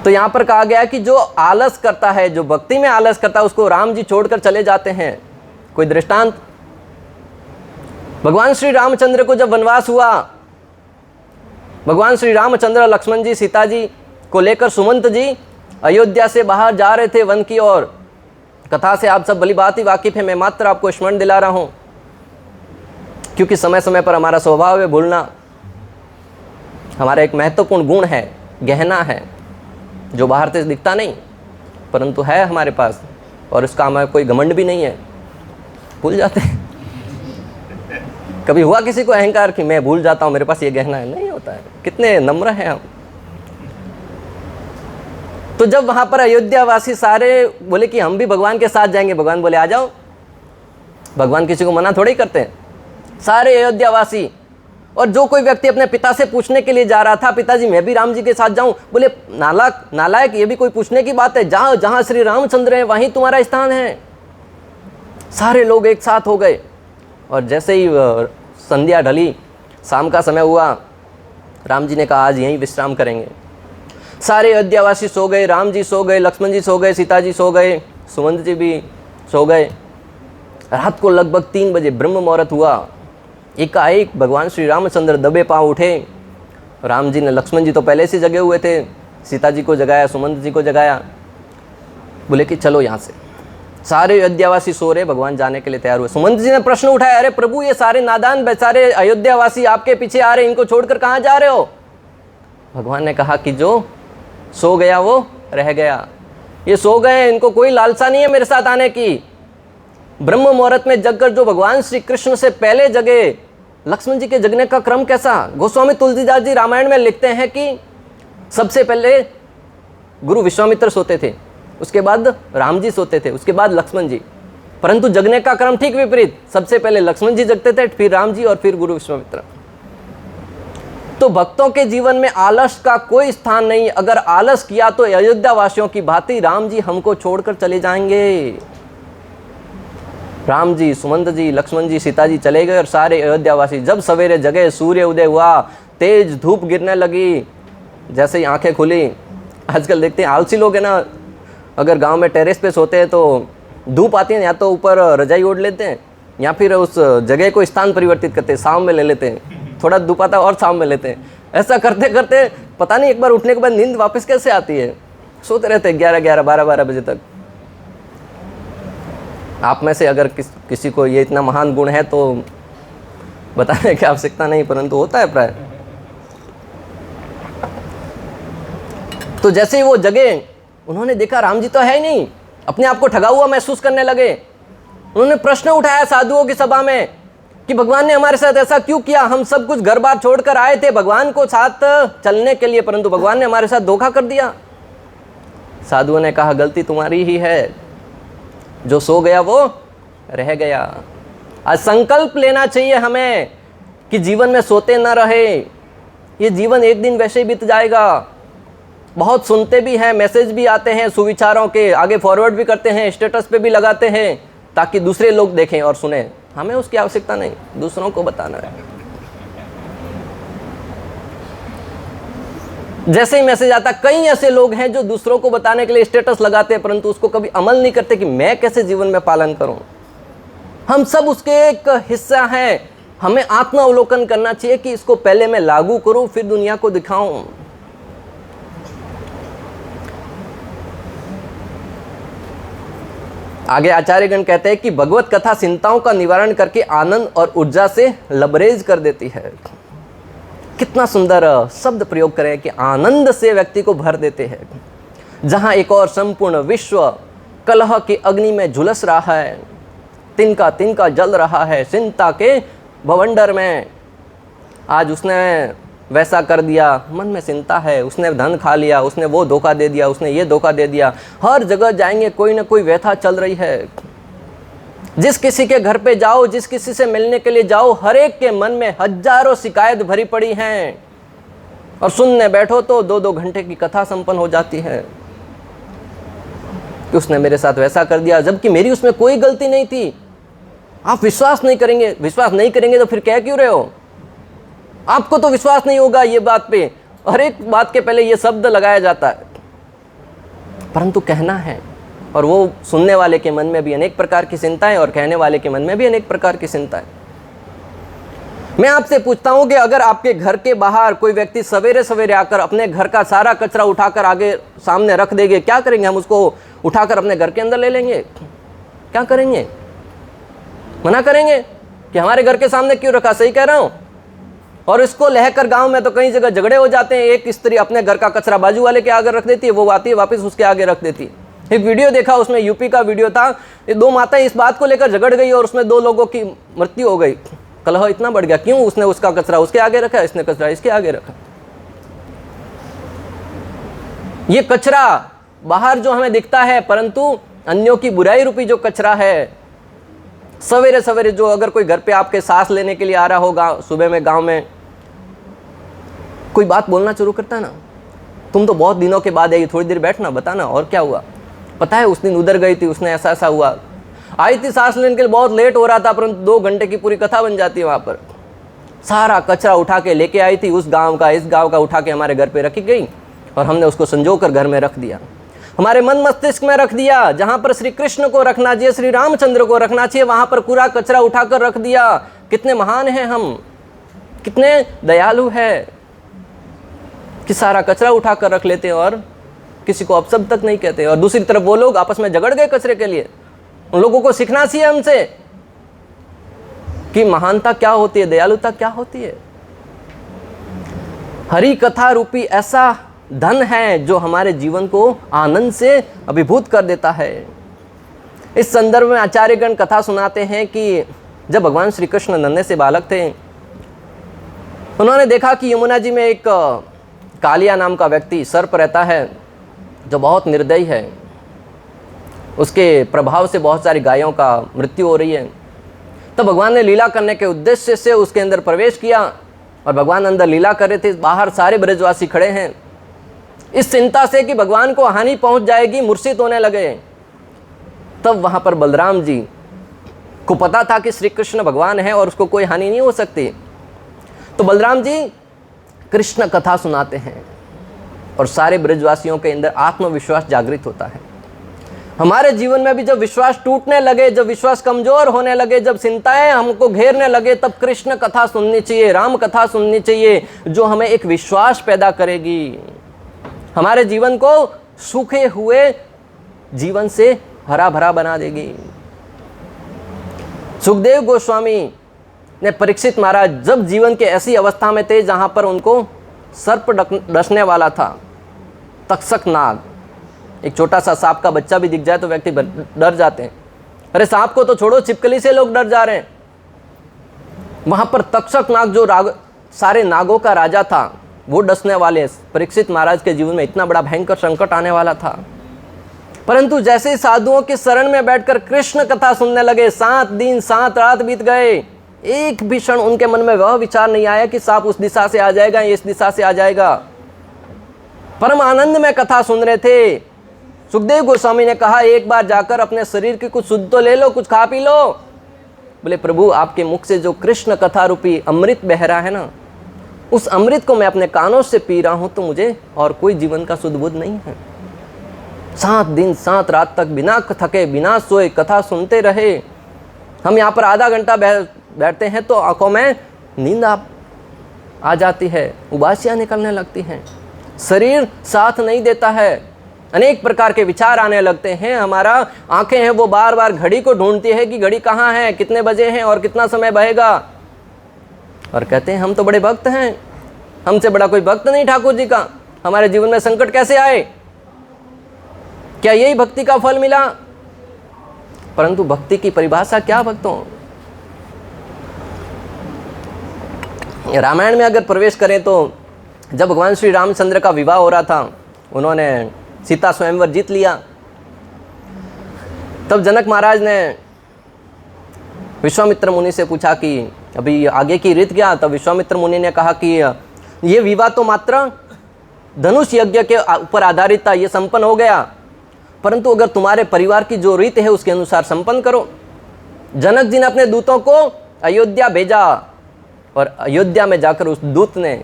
S1: तो यहां पर कहा गया कि जो आलस करता है, जो भक्ति में आलस करता है, उसको राम जी छोड़कर चले जाते हैं। कोई दृष्टांत, भगवान श्री रामचंद्र को जब वनवास हुआ, भगवान श्री रामचंद्र लक्ष्मण जी सीता जी को लेकर सुमंत जी अयोध्या से बाहर जा रहे थे वन की ओर। कथा से आप सब भली भांति वाकिफ है, मैं मात्र आपको स्मरण दिला रहा हूं, क्योंकि समय समय पर हमारा स्वभाव है भूलना। हमारा एक महत्वपूर्ण गुण है, गहना है, जो बाहर से दिखता नहीं परंतु है हमारे पास, और इसका हमारा कोई घमंड भी नहीं है, भूल जाते हैं। कभी हुआ किसी को अहंकार कि मैं भूल जाता हूं मेरे पास ये गहना है? नहीं होता है। कितने नम्र हैं हम। तो जब वहां पर अयोध्या वासी सारे बोले कि हम भी भगवान के साथ जाएंगे, भगवान बोले आ जाओ। भगवान किसी को मना थोड़ी करते हैं। सारे अयोध्या वासी, और जो कोई व्यक्ति अपने पिता से पूछने के लिए जा रहा था, पिताजी मैं भी राम जी के साथ जाऊं, बोले नालायक, ये भी कोई पूछने की बात है? जहां जहां श्री रामचंद्र है वहीं तुम्हारा स्थान है। सारे लोग एक साथ हो गए, और जैसे ही संध्या ढली, शाम का समय हुआ, राम जी ने कहा आज यहीं विश्राम करेंगे। सारे अयोध्यावासी सो गए, राम जी सो गए, लक्ष्मण जी सो गए, सीता जी सो गए, सुमंत जी भी सो गए। रात को लगभग 3 बजे ब्रह्म मुहूर्त हुआ। एकाएक भगवान श्री रामचंद्र दबे पांव उठे। राम जी ने, लक्ष्मण जी तो पहले से जगे हुए थे, सीता जी को जगाया, सुमंत जी को जगाया, बोले कि चलो यहाँ से। सारे अयोध्यावासी सो रहे, भगवान जाने के लिए तैयार हुए। सुमंत जी ने प्रश्न उठाया, अरे प्रभु ये सारे नादान बेचारे अयोध्यावासी आपके पीछे आ रहे, इनको छोड़कर कहाँ जा रहे हो? भगवान ने कहा कि जो सो गया वो रह गया। ये सो गए, इनको कोई लालसा नहीं है मेरे साथ आने की। ब्रह्म मुहूर्त में जगकर जो भगवान श्री कृष्ण से पहले जगे, लक्ष्मण जी के जगने का क्रम कैसा? गोस्वामी तुलसीदास जी रामायण में लिखते हैं कि सबसे पहले गुरु विश्वामित्र सोते थे, उसके बाद राम जी सोते थे, उसके बाद लक्ष्मण जी। परंतु जगने का क्रम ठीक विपरीत, सबसे पहले लक्ष्मण जी जगते थे, फिर राम जी और फिर गुरु विश्वामित्र। तो भक्तों के जीवन में आलस का कोई स्थान नहीं। अगर आलस किया तो अयोध्या वासियों की भांति राम जी हमको छोड़कर चले जाएंगे। राम जी, सुमंत जी, लक्ष्मण जी, सीता जी चले गए, और सारे अयोध्या वासी जब सवेरे जगे, सूर्य उदय हुआ, तेज धूप गिरने लगी, जैसे ही आंखें खुली, आजकल देखते हैं आलसी लोग है ना, अगर गांव में टेरेस पे सोते हैं तो धूप आती है, या तो ऊपर रजाई ओढ़ लेते हैं, या फिर उस जगह को स्थान परिवर्तित करते हैं, शाम में ले लेते हैं, थोड़ा धूप आता है और शाम में लेते हैं। ऐसा करते करते पता नहीं एक बार उठने के बाद नींद वापस कैसे आती है, सोते रहते हैं 11-11, 12-12 बजे तक। आप में से अगर किसी को ये इतना महान गुण है तो बताने की आवश्यकता नहीं, परंतु होता है प्राय। तो जैसे ही वो जगे, उन्होंने देखा राम जी तो है ही नहीं, अपने आप को ठगा हुआ महसूस करने लगे। उन्होंने प्रश्न उठाया साधुओं की सभा में कि भगवान ने हमारे साथ ऐसा क्यों किया? हम सब कुछ घर बार छोड़कर आए थे भगवान को साथ चलने के लिए, परंतु भगवान ने हमारे साथ धोखा कर दिया। साधुओं ने कहा गलती तुम्हारी ही है, जो सो गया वो रह गया। आज संकल्प लेना चाहिए हमें कि जीवन में सोते ना रहे। ये जीवन एक दिन वैसे ही बीत जाएगा। बहुत सुनते भी हैं, मैसेज भी आते हैं सुविचारों के, आगे फॉरवर्ड भी करते हैं, स्टेटस पे भी लगाते हैं ताकि दूसरे लोग देखें और सुने। हमें उसकी आवश्यकता नहीं, दूसरों को बताना है। जैसे ही मैसेज आता, कई ऐसे लोग हैं जो दूसरों को बताने के लिए स्टेटस लगाते हैं परंतु उसको कभी अमल नहीं करते कि मैं कैसे जीवन में पालन करूं। हम सब उसके एक हिस्सा हैं। हमें आत्मावलोकन करना चाहिए कि इसको पहले मैं लागू करूं, फिर दुनिया को दिखाऊं। आगे आचार्यगण कहते हैं कि भगवत कथा चिंताओं का निवारण करके आनंद और ऊर्जा से लबरेज कर देती है। कितना सुंदर शब्द प्रयोग करें कि आनंद से व्यक्ति को भर देते हैं। जहां एक और संपूर्ण विश्व कलह की अग्नि में झुलस रहा है, तिनका तिनका जल रहा है चिंता के भवंडर में, आज उसने वैसा कर दिया, मन में चिंता है, उसने धन खा लिया, उसने वो धोखा दे दिया, उसने ये धोखा दे दिया। हर जगह जाएंगे कोई ना कोई व्यथा चल रही है। जिस किसी के घर पे जाओ, जिस किसी से मिलने के लिए जाओ, हर एक के मन में हजारों शिकायत भरी पड़ी हैं, और सुनने बैठो तो 2-2 घंटे की कथा संपन्न हो जाती है। कि उसने मेरे साथ वैसा कर दिया, जबकि मेरी उसमें कोई गलती नहीं थी। आप विश्वास नहीं करेंगे तो फिर कह क्यों रहे हो? आपको तो विश्वास नहीं होगा ये बात पे, हर एक बात के पहले ये शब्द लगाया जाता है, परंतु कहना है। और वो सुनने वाले के मन में भी अनेक प्रकार की चिंताएं और कहने वाले के मन में भी अनेक प्रकार की चिंताएं। मैं आपसे पूछता हूं कि अगर आपके घर के बाहर कोई व्यक्ति सवेरे सवेरे आकर अपने घर का सारा कचरा उठाकर आगे सामने रख देंगे, क्या करेंगे? हम उसको उठाकर अपने घर के अंदर ले लेंगे? क्या करेंगे? मना करेंगे कि हमारे घर के सामने क्यों रखा? सही कह रहा हूं? और इसको लेकर गांव में तो कई जगह झगड़े हो जाते हैं। एक स्त्री अपने घर का कचरा बाजू वाले के आगे रख देती है, वो आती है वापस उसके आगे रख देती है। एक वीडियो देखा, उसमें यूपी का वीडियो था, ये दो माताएं इस बात को लेकर झगड़ गई और उसमें 2 लोगों की मृत्यु हो गई। कलह इतना बढ़ गया, क्यों? उसने उसका कचरा उसके आगे रखा, इसने कचरा इसके आगे रखा। ये कचरा बाहर जो हमें दिखता है, परंतु अन्यों की बुराई रूपी जो कचरा है, सवेरे सवेरे जो अगर कोई घर पे आपके सांस लेने के लिए आ रहा होगा, सुबह में गांव में कोई बात बोलना शुरू करता है ना, तुम तो बहुत दिनों के बाद आई, थोड़ी देर बैठना, बताना और क्या हुआ, पता है उस दिन उधर गई थी, उसने ऐसा ऐसा हुआ, आई थी सांस लेने के लिए, बहुत लेट हो रहा था, परंतु 2 घंटे की पूरी कथा बन जाती है। वहां पर सारा कचरा उठा के लेके आई थी, उस गांव का इस गांव का उठा के हमारे घर पे रखी गई और हमने उसको संजो कर घर में रख दिया, हमारे मन मस्तिष्क में रख दिया। जहां पर श्री कृष्ण को रखना चाहिए, श्री रामचंद्र को रखना चाहिए, वहां पर पूरा कचरा उठाकर रख दिया। कितने महान हैं हम, कितने दयालु है कि सारा कचरा उठाकर रख लेते हैं और किसी को अपशब्द तक नहीं कहते। और दूसरी तरफ वो लोग आपस में झगड़ गए कचरे के लिए। उन लोगों को सीखना चाहिए हमसे कि महानता क्या होती है, दयालुता क्या होती है। हरि कथा रूपी ऐसा धन है जो हमारे जीवन को आनंद से अभिभूत कर देता है। इस संदर्भ में आचार्यगण कथा सुनाते हैं कि जब भगवान श्री कृष्ण नन्हे से बालक थे, उन्होंने देखा कि यमुना जी में एक कालिया नाम का व्यक्ति सर्प रहता है जो बहुत निर्दयी है, उसके प्रभाव से बहुत सारी गायों का मृत्यु हो रही है। तो भगवान ने लीला करने के उद्देश्य से उसके अंदर प्रवेश किया और भगवान अंदर लीला कर रहे थे, बाहर सारे ब्रजवासी खड़े हैं। इस चिंता से कि भगवान को हानि पहुंच जाएगी, मूर्छित होने लगे। तब वहां पर बलराम जी को पता था कि श्री कृष्ण भगवान है और उसको कोई हानि नहीं हो सकती। तो बलराम जी कृष्ण कथा सुनाते हैं और सारे ब्रजवासियों के अंदर आत्मविश्वास जागृत होता है। हमारे जीवन में भी जब विश्वास टूटने लगे, जब विश्वास कमजोर होने लगे, जब चिंताएं हमको घेरने लगे, तब कृष्ण कथा सुननी चाहिए, राम कथा सुननी चाहिए, जो हमें एक विश्वास पैदा करेगी, हमारे जीवन को सूखे हुए जीवन से हरा भरा बना देगी। सुखदेव गोस्वामी ने परीक्षित महाराज जब जीवन के ऐसी अवस्था में थे जहां पर उनको सर्प डसने वाला था, तक्षक नाग, एक छोटा सा सांप का बच्चा भी दिख जाए तो व्यक्ति डर जाते हैं। अरे सांप को तो छोड़ो, छिपकली से लोग डर जा रहे हैं। वहां पर तक्षक नाग जो सारे नागों का राजा था, वो डसने वाले परीक्षित महाराज के जीवन में इतना बड़ा भयंकर संकट आने वाला था। परंतु जैसे ही साधुओं के शरण में बैठकर कृष्ण कथा सुनने लगे, 7 दिन 7 रात बीत गए, एक भी क्षण उनके मन में वह विचार नहीं आया कि सांप उस दिशा से आ जाएगा, इस दिशा से आ जाएगा। परम आनंद में कथा सुन रहे थे। सुखदेव गोस्वामी ने कहा, एक बार जाकर अपने शरीर की कुछ शुद्ध तो ले लो, कुछ खा पी लो। बोले प्रभु, आपके मुख से जो कृष्ण कथा रूपी अमृत बह रहा है ना, उस अमृत को मैं अपने कानों से पी रहा हूं, तो मुझे और कोई जीवन का शुद्ध बुद्ध नहीं है। 7 दिन 7 रात तक बिना थके बिना सोए कथा सुनते रहे। हम यहाँ पर आधा घंटा बैठते हैं तो आंखों में नींद आ जाती है, उबासियां निकलने लगती हैं, शरीर साथ नहीं देता है, अनेक प्रकार के विचार आने लगते हैं। हमारा आंखें हैं वो बार बार घड़ी को ढूंढती है कि घड़ी कहाँ है, कितने बजे हैं और कितना समय बहेगा। और कहते हैं हम तो बड़े भक्त हैं, हमसे बड़ा कोई भक्त नहीं ठाकुर जी का। हमारे जीवन में संकट कैसे आए? क्या यही भक्ति का फल मिला? परंतु भक्ति की परिभाषा क्या भक्तों? रामायण में अगर प्रवेश करें तो जब भगवान श्री रामचंद्र का विवाह हो रहा था, उन्होंने सीता स्वयंवर जीत लिया। तब जनक महाराज ने विश्वामित्र मुनि से पूछा कि अभी आगे की रीत क्या? तब विश्वामित्र मुनि ने कहा कि ये विवाह तो मात्र धनुष यज्ञ के ऊपर आधारित था, ये संपन्न हो गया। परंतु अगर तुम्हारे परिवार की जो रीत है उसके अनुसार संपन्न करो। जनक जी ने अपने दूतों को अयोध्या भेजा और अयोध्या में जाकर उस दूत ने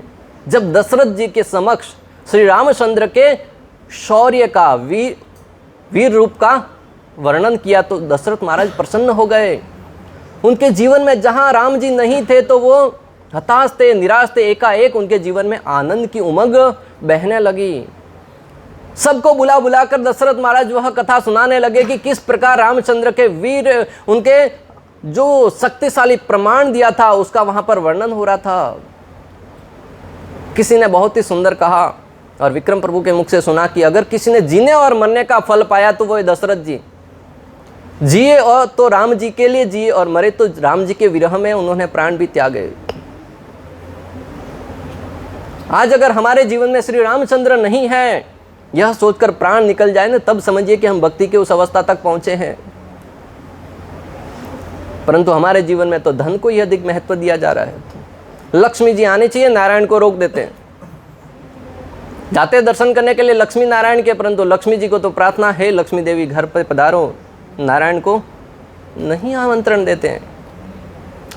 S1: जब दशरथ जी के समक्ष श्री रामचंद्र के शौर्य का, वीर रूप का वर्णन किया तो दशरथ महाराज प्रसन्न हो गए। उनके जीवन में जहां राम जी नहीं थे तो वो हताश थे, निराश थे। एकाएक उनके जीवन में आनंद की उमंग बहने लगी। सबको बुला बुलाकर दशरथ महाराज वह कथा सुनाने लगे कि किस प्रकार रामचंद्र के वीर, उनके जो शक्तिशाली प्रमाण दिया था उसका वहां पर वर्णन हो रहा था। किसी ने बहुत ही सुंदर कहा और विक्रम प्रभु के मुख से सुना कि अगर किसी ने जीने और मरने का फल पाया तो वो दशरथ जी। जिए और तो राम जी के लिए जिए और मरे तो राम जी के विरह में उन्होंने प्राण भी त्यागे। आज अगर हमारे जीवन में श्री रामचंद्र नहीं है, यह सोचकर प्राण निकल जाए ना, तब समझिए कि हम भक्ति के उस अवस्था तक पहुंचे हैं। परंतु हमारे जीवन में तो धन को ही अधिक महत्व दिया जा रहा है। लक्ष्मी जी आने चाहिए, नारायण को रोक देते हैं। जाते दर्शन करने के लिए लक्ष्मी नारायण के, परंतु लक्ष्मी जी को तो प्रार्थना है लक्ष्मी देवी घर पर पधारो, नारायण को नहीं आमंत्रण देते हैं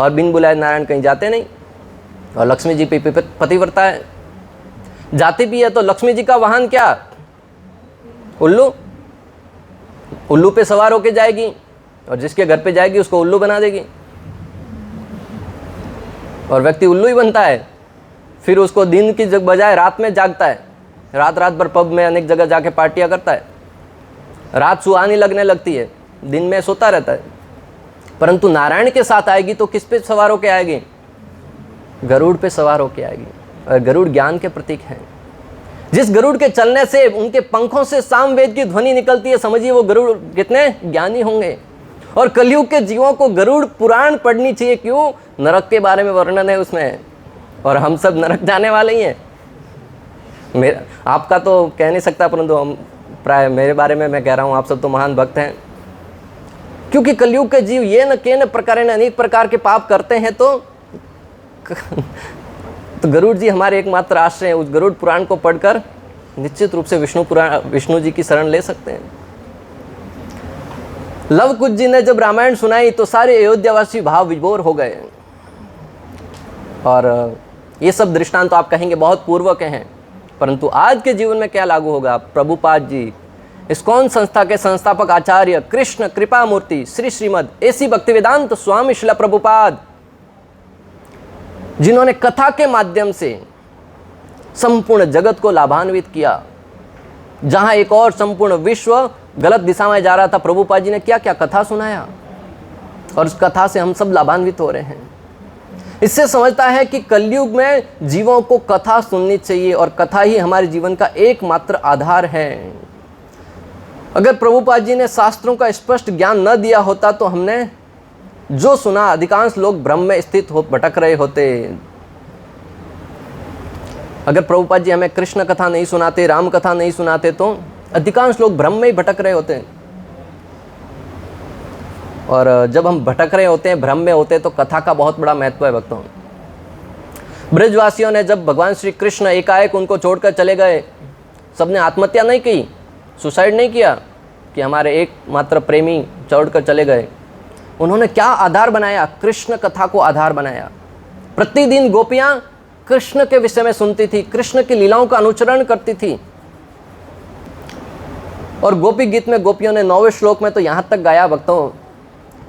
S1: और बिन बुलाए नारायण कहीं जाते नहीं। और लक्ष्मी जी पतिव्रता है, जाती भी है तो लक्ष्मी जी का वाहन क्या, उल्लू। उल्लू पे सवार होके जाएगी और जिसके घर पे जाएगी उसको उल्लू बना देगी और व्यक्ति उल्लू ही बनता है। फिर उसको दिन की बजाय रात में जागता है, रात रात भर पब में अनेक जगह जाके पार्टियां करता है। रात सुहानी लगने लगती है, दिन में सोता रहता है। परंतु नारायण के साथ आएगी तो किस पे सवार होके आएगी, गरुड़ पे सवार होके आएगी। और गरुड़ ज्ञान के प्रतीक है। जिस गरुड़ के चलने से, उनके पंखों से सामवेद की ध्वनि निकलती है, समझिए वो गरुड़ कितने ज्ञानी होंगे। और कलयुग के जीवों को गरुड़ पुराण पढ़नी चाहिए। क्यों? नरक के बारे में वर्णन है उसमें और हम सब नरक जाने वाले ही हैं। मेरा आपका तो कह नहीं सकता, परंतु हम प्राय मेरे बारे में मैं कह रहा हूँ, आप सब तो महान भक्त हैं। क्योंकि कलयुग के जीव ये न के न प्रकार अनेक प्रकार के पाप करते हैं तो गरुड़ जी हमारे एकमात्र आश्रय हैं। उस गरुड़ पुराण को पढ़कर निश्चित रूप से विष्णु जी की शरण ले सकते हैं। लव कुश जी ने जब रामायण सुनाई तो सारे अयोध्यावासी भाव विभोर हो गए। और ये सब दृष्टांत तो आप कहेंगे बहुत पूर्व के हैं, परंतु आज के जीवन में क्या लागू होगा। प्रभुपाद जी, इस्कॉन संस्था के संस्थापक आचार्य कृष्ण कृपा मूर्ति श्री श्रीमद एसी भक्तिवेदांत स्वामी श्रील प्रभुपाद, जिन्होंने कथा के माध्यम से संपूर्ण जगत को लाभान्वित किया। जहां एक और संपूर्ण विश्व गलत दिशा में जा रहा था, प्रभुपाद जी ने क्या क्या कथा सुनाया और उस कथा से हम सब लाभान्वित हो रहे हैं। इससे समझता है कि कलयुग में जीवों को कथा सुननी चाहिए और कथा ही हमारे जीवन का एकमात्र आधार है। अगर प्रभुपाद जी ने शास्त्रों का स्पष्ट ज्ञान न दिया होता तो हमने जो सुना, अधिकांश लोग भ्रम में स्थित हो भटक रहे होते। अगर प्रभुपाद जी हमें कृष्ण कथा नहीं सुनाते, राम कथा नहीं सुनाते तो अधिकांश लोग भ्रम में ही भटक रहे होते। और जब हम भटक रहे होते हैं, भ्रम में होते हैं, तो कथा का बहुत बड़ा महत्व है भक्तों। ब्रजवासियों ने जब भगवान श्री कृष्ण एकाएक उनको छोड़कर चले गए, सबने आत्महत्या नहीं की, सुसाइड नहीं किया कि हमारे एकमात्र प्रेमी छोड़कर चले गए। उन्होंने क्या आधार बनाया? कृष्ण कथा को आधार बनाया। प्रतिदिन गोपियां कृष्ण के विषय में सुनती थी, कृष्ण की लीलाओं का अनुचरण करती थी। और गोपी गीत में गोपियों ने 9वें श्लोक में तो यहां तक गाया भक्तों,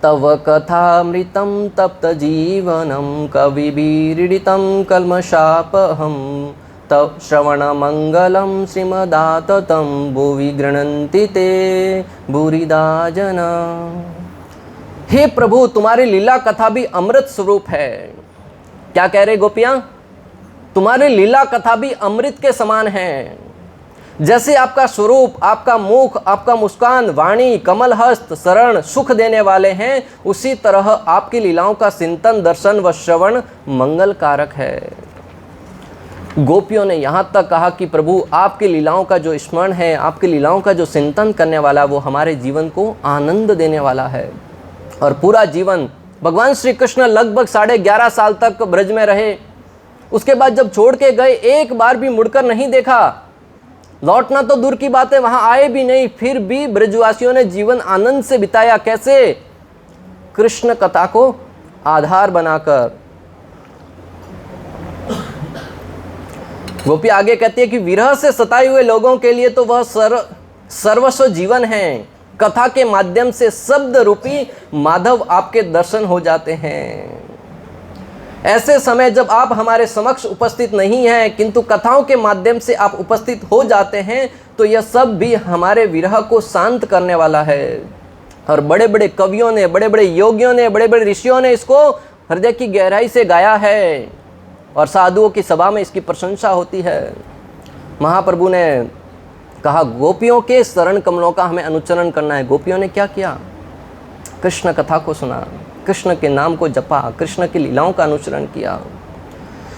S1: तव कथामृतं तप्त जीवनं कविभिरीडितं कल्मषापहं तव श्रवण मंगलम श्रीमदाततं भुवि गृह्णन्ति ते भूरिदा जना। हे प्रभु, तुम्हारी लीला कथा भी अमृत स्वरूप है। क्या कह रहे गोपियां? तुम्हारी लीला कथा भी अमृत के समान है। जैसे आपका स्वरूप, आपका मुख, आपका मुस्कान, वाणी, कमल हस्त, शरण सुख देने वाले हैं, उसी तरह आपकी लीलाओं का चिंतन, दर्शन व श्रवण मंगल कारक है। गोपियों ने यहाँ तक कहा कि प्रभु, आपकी लीलाओं का जो स्मरण है, आपकी लीलाओं का जो चिंतन करने वाला, वो हमारे जीवन को आनंद देने वाला है। और पूरा जीवन भगवान श्री कृष्ण लगभग 11.5 साल तक ब्रज में रहे। उसके बाद जब छोड़ के गए, एक बार भी मुड़कर नहीं देखा। लौटना तो दूर की बात है, वहां आए भी नहीं, फिर भी ब्रजवासियों ने जीवन आनंद से बिताया। कैसे? कृष्ण कथा को आधार बनाकर। गोपी आगे कहती है कि विरह से सताए हुए लोगों के लिए तो वह सर्वस्व जीवन है। कथा के माध्यम से शब्द रूपी माधव आपके दर्शन हो जाते हैं। ऐसे समय जब आप हमारे समक्ष उपस्थित नहीं हैं, किंतु कथाओं के माध्यम से आप उपस्थित हो जाते हैं, तो यह सब भी हमारे विरह को शांत करने वाला है। और बड़े बड़े कवियों ने, बड़े बड़े योगियों ने, बड़े बड़े ऋषियों ने इसको हृदय की गहराई से गाया है, और साधुओं की सभा में इसकी प्रशंसा होती है। महाप्रभु ने कहा, गोपियों के शरण कमलों का हमें अनुचरण करना है। गोपियों ने क्या किया? कृष्ण कथा को सुना, कृष्ण के नाम को जपा, कृष्ण की लीलाओं का अनुसरण किया।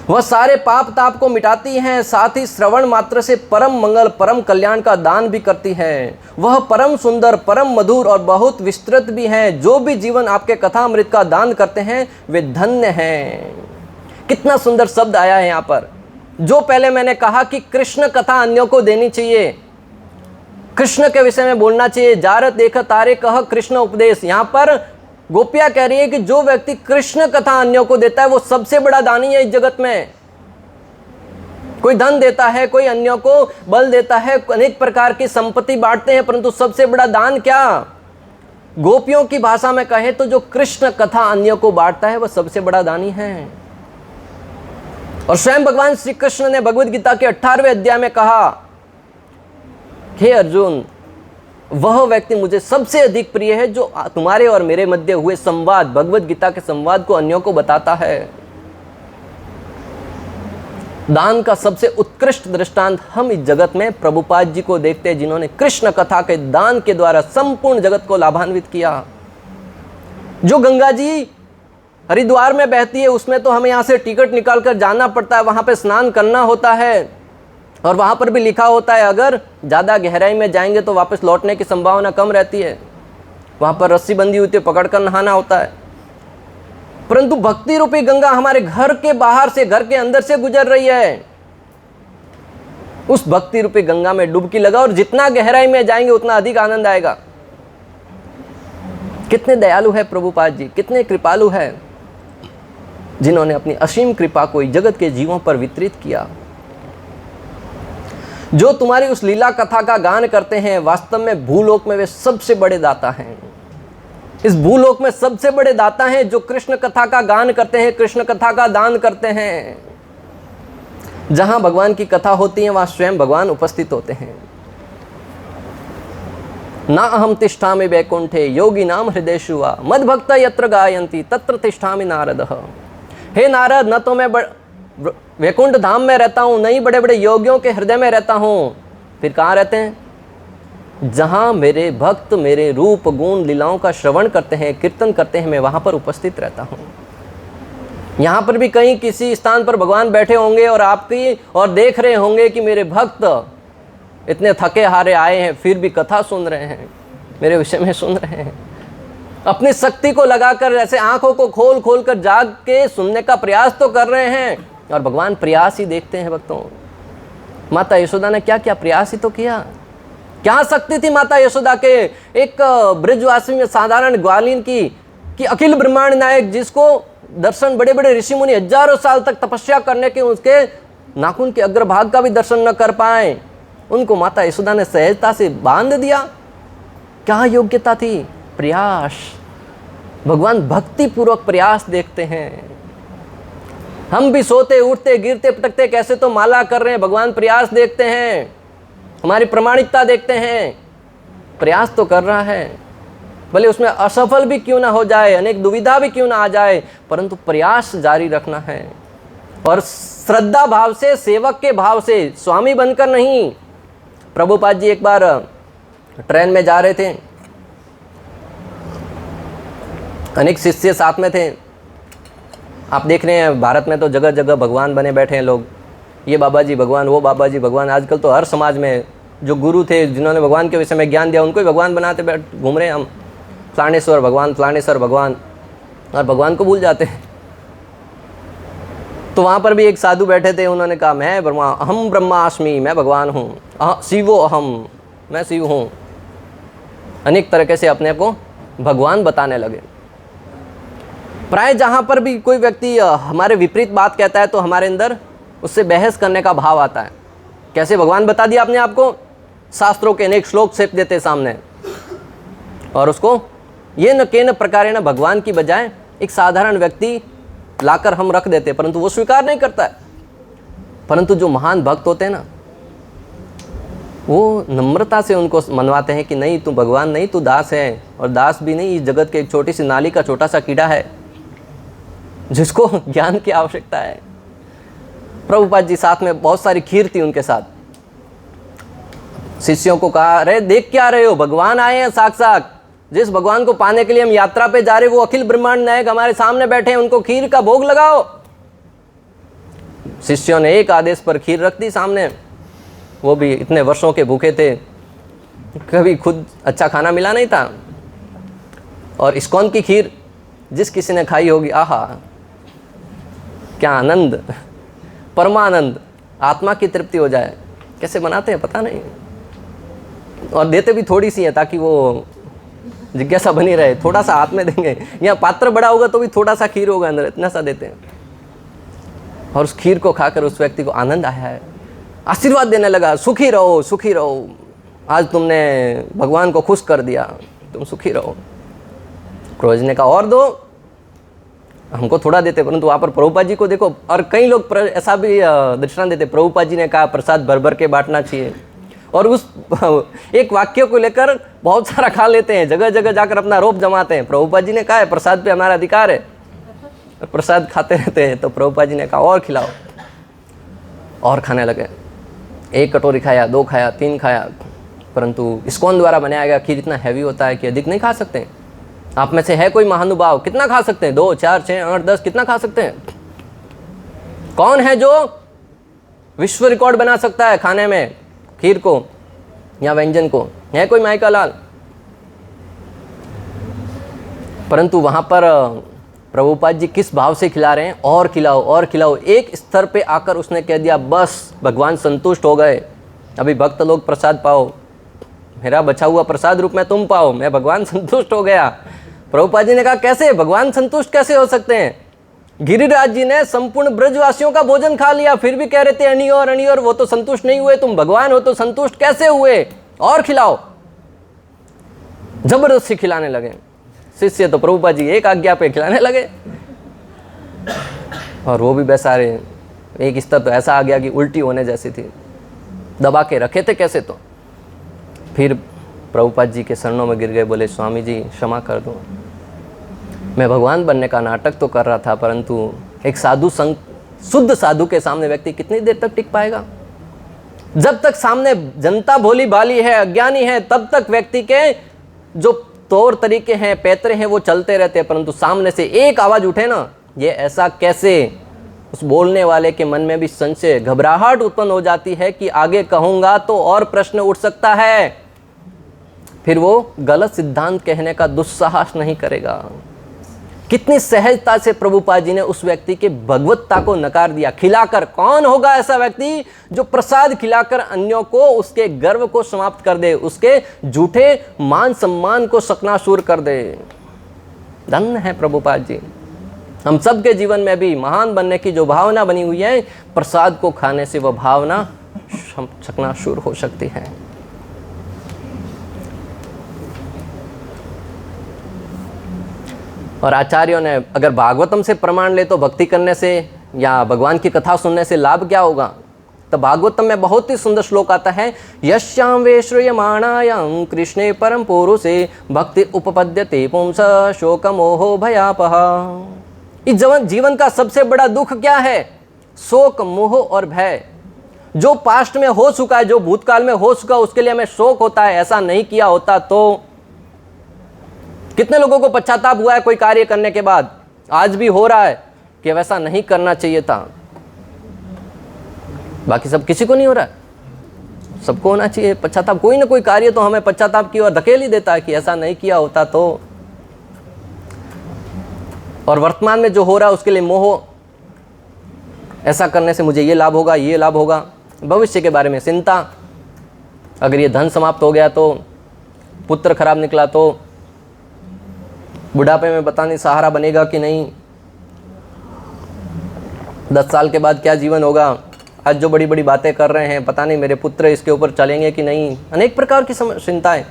S1: वह सारे पाप ताप को मिटाती हैं, साथ ही श्रवण मात्र से परम मंगल, परम कल्याण का दान भी करती है। वह परम सुंदर, परम मधुर और बहुत विस्तृत भी हैं। जो भी जीवन आपके कथा अमृत का दान करते हैं वे धन्य हैं। कितना सुंदर शब्द आया है यहाँ पर। जो पहले मैंने कहा कि कृष्ण कथा अन्यों को देनी चाहिए, कृष्ण के विषय में बोलना चाहिए। जारत देख तारे कह कृष्ण उपदेश। यहाँ पर गोपियां कह रही है कि जो व्यक्ति कृष्ण कथा अन्यों को देता है वो सबसे बड़ा दानी है इस जगत में। कोई धन देता है, कोई अन्यों को बल देता है, अनेक प्रकार की संपत्ति बांटते हैं, परंतु सबसे बड़ा दान क्या? गोपियों की भाषा में कहे तो जो कृष्ण कथा अन्यों को बांटता है वह सबसे बड़ा दानी है। और स्वयं भगवान श्री कृष्ण ने भगवद गीता के 18वें अध्याय में कहा, हे अर्जुन, वह व्यक्ति मुझे सबसे अधिक प्रिय है जो तुम्हारे और मेरे मध्य हुए संवाद, भगवद गीता के संवाद को अन्यों को बताता है। दान का सबसे उत्कृष्ट दृष्टांत हम इस जगत में प्रभुपाद जी को देखते हैं, जिन्होंने कृष्ण कथा के दान के द्वारा संपूर्ण जगत को लाभान्वित किया। जो गंगा जी हरिद्वार में बहती है, उसमें तो हमें यहाँ से टिकट निकाल कर जाना पड़ता है, वहाँ पे स्नान करना होता है, और वहाँ पर भी लिखा होता है अगर ज़्यादा गहराई में जाएंगे तो वापस लौटने की संभावना कम रहती है। वहाँ पर रस्सी बंधी होती है, पकड़ कर नहाना होता है। परंतु भक्ति रूपी गंगा हमारे घर के बाहर से, घर के अंदर से गुजर रही है। उस भक्ति रूपी गंगा में डुबकी लगा, और जितना गहराई में जाएंगे उतना अधिक आनंद आएगा। कितने दयालु है प्रभुपाद जी, कितने कृपालु है, जिन्होंने अपनी असीम कृपा को जगत के जीवों पर वितरित किया। जो तुम्हारी उस लीला कथा का गान करते हैं, वास्तव में भूलोक में वे सबसे बड़े दाता हैं। इस भूलोक में सबसे बड़े दाता हैं जो कृष्ण कथा का गान करते हैं, कृष्ण कथा का दान करते हैं। जहां भगवान की कथा होती है वहां स्वयं भगवान उपस्थित होते हैं। ना अहम तिष्ठामि वैकुंठे योगी नाम हृदयेषु वा मद्भक्ता यत्र गायन्ति तत्र तिष्ठामि नारदः। हे नारद, न तो मैं वैकुंठ धाम में रहता हूँ, नहीं बड़े बड़े योगियों के हृदय में रहता हूँ। फिर कहाँ रहते हैं? जहाँ मेरे भक्त मेरे रूप गुण लीलाओं का श्रवण करते हैं, कीर्तन करते हैं, मैं वहाँ पर उपस्थित रहता हूँ। यहाँ पर भी कहीं किसी स्थान पर भगवान बैठे होंगे और आपकी और देख रहे होंगे कि मेरे भक्त इतने थके हारे आए हैं, फिर भी कथा सुन रहे हैं, मेरे विषय में सुन रहे हैं। अपनी शक्ति को लगाकर ऐसे आंखों को खोल खोल कर जाग के सुनने का प्रयास तो कर रहे हैं, और भगवान प्रयास ही देखते हैं भक्तों। माता यशोदा ने क्या किया? प्रयास ही तो किया। क्या शक्ति थी माता यशोदा के? एक ब्रजवासी में साधारण ग्वालिन की कि अखिल ब्रह्मांड नायक, जिसको दर्शन बड़े बड़े ऋषि मुनि हजारों साल तक तपस्या करने के उसके नाखून के अग्रभाग का भी दर्शन न कर पाए, उनको माता यशोदा ने सहजता से बांध दिया। क्या योग्यता थी? प्रयास। भगवान भक्ति पूर्वक प्रयास देखते हैं। हम भी सोते उठते गिरते पटकते कैसे तो माला कर रहे हैं, भगवान प्रयास देखते हैं, हमारी प्रामाणिकता देखते हैं। प्रयास तो कर रहा है, भले उसमें असफल भी क्यों ना हो जाए, अनेक दुविधा भी क्यों ना आ जाए, परंतु प्रयास जारी रखना है। और श्रद्धा भाव से, सेवक के भाव से, स्वामी बनकर नहीं। प्रभुपाद जी एक बार ट्रेन में जा रहे थे, अनेक शिष्य साथ में थे। आप देख रहे हैं भारत में तो जगह जगह भगवान बने बैठे हैं लोग, ये बाबा जी भगवान, वो बाबा जी भगवान। आजकल तो हर समाज में जो गुरु थे, जिन्होंने भगवान के विषय में ज्ञान दिया, उनको ही भगवान बनाते बैठ घूम रहे हैं हम। फलानेश्वर भगवान, फलानेश्वर भगवान, और भगवान को भूल जाते हैं। तो वहाँ पर भी एक साधु बैठे थे, उन्होंने कहा मैं ब्रह्मा, अहम ब्रह्मास्मि, मैं भगवान हूँ, शिवो अहम, मैं शिव हूँ। अनेक तरीके से अपने को भगवान बताने लगे। प्राय जहाँ पर भी कोई व्यक्ति हमारे विपरीत बात कहता है तो हमारे अंदर उससे बहस करने का भाव आता है। कैसे भगवान बता दिया आपने आपको, शास्त्रों के अनेक श्लोक छेप देते सामने, और उसको ये न के न प्रकारे न भगवान की बजाय एक साधारण व्यक्ति लाकर हम रख देते, परंतु वो स्वीकार नहीं करता है। परंतु जो महान भक्त होते हैं ना, वो नम्रता से उनको मनवाते हैं कि नहीं तू भगवान नहीं, तू दास है, और दास भी नहीं, इस जगत के एक छोटी सी नाली का छोटा सा कीड़ा है जिसको ज्ञान की आवश्यकता है। प्रभुपाद जी साथ में बहुत सारी खीर थी उनके साथ। शिष्यों को कहा, अरे देख क्या रहे हो, भगवान आए हैं साक्षात, जिस भगवान को पाने के लिए हम यात्रा पे जा रहे, वो अखिल ब्रह्मांड नायक हमारे सामने बैठे हैं, उनको खीर का भोग लगाओ। शिष्यों ने एक आदेश पर खीर रख दी सामने। वो भी इतने वर्षों के भूखे थे, कभी खुद अच्छा खाना मिला नहीं था, और इस्कॉन की खीर जिस किसी ने खाई होगी, आहा क्या आनंद, परमानंद, आत्मा की तृप्ति हो जाए। कैसे बनाते हैं पता नहीं, और देते भी थोड़ी सी है ताकि वो जिज्ञासा बनी रहे। थोड़ा सा हाथ में देंगे, या पात्र बड़ा होगा तो भी थोड़ा सा खीर होगा अंदर, इतना सा देते हैं। और उस खीर को खाकर उस व्यक्ति को आनंद आया है, आशीर्वाद देने लगा, सुखी रहो सुखी रहो, आज तुमने भगवान को खुश कर दिया, तुम सुखी रहो। क्रोज ने कहा और दो, हमको थोड़ा देते, परंतु वहाँ पर प्रभुपाद जी को देखो। और कई लोग ऐसा भी दृष्टांत देते, प्रभुपाद जी ने कहा प्रसाद भर भर के बांटना चाहिए, और उस एक वाक्य को लेकर बहुत सारा खा लेते हैं, जगह जगह जाकर अपना रोप जमाते हैं। प्रभुपाद जी ने कहा है प्रसाद पे हमारा अधिकार है, और प्रसाद खाते रहते हैं। तो प्रभुपाद जी ने कहा और खिलाओ, और खाने लगे। एक कटोरी खाया, 2 खाया, 3 खाया, परंतु इस्कॉन द्वारा बनाया गया खीर इतना हैवी होता है कि अधिक नहीं खा सकते। आप में से है कोई महानुभाव, कितना खा सकते हैं? 2, 4, 6, 8, 10, कितना खा सकते हैं? कौन है जो विश्व रिकॉर्ड बना सकता है खाने में खीर को या व्यंजन को? है कोई माइका लाल? परंतु वहां पर प्रभुपाद जी किस भाव से खिला रहे हैं, और खिलाओ और खिलाओ। एक स्तर पे आकर उसने कह दिया बस भगवान संतुष्ट हो गए, अभी भक्त लोग प्रसाद पाओ, मेरा बचा हुआ प्रसाद रूप में तुम पाओ, मैं भगवान संतुष्ट हो गया। प्रभुपाद जी ने कहा कैसे भगवान संतुष्ट कैसे हो सकते हैं? गिरिराज जी ने संपूर्ण ब्रजवासियों का भोजन खा लिया, फिर भी कह रहे थे अनियोर अनियोर, वो तो संतुष्ट नहीं हुए, तुम भगवान हो तो संतुष्ट कैसे हुए? और खिलाओ। जबरदस्ती खिलाने लगे शिष्य, तो प्रभुपाद जी एक आज्ञा पे खिलाने लगे, और वो भी बेचारे एक स्तर तो ऐसा आ गया कि उल्टी होने जैसी थी, दबा के रखे थे कैसे। तो फिर प्रभुपाद जी के शरणों में गिर गए, बोले स्वामी जी क्षमा कर दो, मैं भगवान बनने का नाटक तो कर रहा था, परंतु एक साधु संग, शुद्ध साधु के सामने व्यक्ति कितनी देर तक टिक पाएगा? जब तक सामने जनता भोली भाली है, अज्ञानी है, तब तक व्यक्ति के जो तौर तरीके हैं, पैतरे हैं, वो चलते रहते हैं। परंतु सामने से एक आवाज उठे ना, ये ऐसा कैसे, उस बोलने वाले के मन में भी संशय, घबराहट उत्पन्न हो जाती है कि आगे कहूंगा तो और प्रश्न उठ सकता है, फिर वो गलत सिद्धांत कहने का दुस्साहस नहीं करेगा। कितनी सहजता से प्रभुपाद जी ने उस व्यक्ति के भगवत्ता को नकार दिया खिलाकर। कौन होगा ऐसा व्यक्ति जो प्रसाद खिलाकर अन्यों को उसके गर्व को समाप्त कर दे, उसके झूठे मान सम्मान को शकनाशूर कर दे? धन्य है प्रभुपाद जी। हम सबके जीवन में भी महान बनने की जो भावना बनी हुई है, प्रसाद को खाने से वह भावना शकनाशूर हो सकती है। और आचार्यों ने अगर भागवतम से प्रमाण ले तो भक्ति करने से या भगवान की कथा सुनने से लाभ क्या होगा? तो भागवतम में बहुत ही सुंदर श्लोक आता है, यश्याम वे श्रूयमाणायां कृष्णे परम पुरुषे भक्ति उपपद्यते पुंस शोक मोहो भयापह। इस जीवन का सबसे बड़ा दुख क्या है? शोक, मोह और भय। जो पास्ट में हो चुका है, जो भूतकाल में हो चुका, उसके लिए हमें शोक होता है, ऐसा नहीं किया होता तो। कितने लोगों को पश्चाताप हुआ है कोई कार्य करने के बाद? आज भी हो रहा है कि वैसा नहीं करना चाहिए था। बाकी सब किसी को नहीं हो रहा है, सबको होना चाहिए पश्चाताप। कोई ना कोई कार्य तो हमें पश्चाताप की ओर धकेल ही देता है कि ऐसा नहीं किया होता तो। और वर्तमान में जो हो रहा है उसके लिए मोह, ऐसा करने से मुझे ये लाभ होगा, ये लाभ होगा, भविष्य के बारे में चिंता, अगर ये धन समाप्त हो गया तो, पुत्र खराब निकला तो, बुढ़ापे में पता नहीं सहारा बनेगा कि नहीं, 10 साल के बाद क्या जीवन होगा, आज जो बड़ी बड़ी बातें कर रहे हैं पता नहीं मेरे पुत्र इसके ऊपर चलेंगे कि नहीं, अनेक प्रकार की चिंताएं।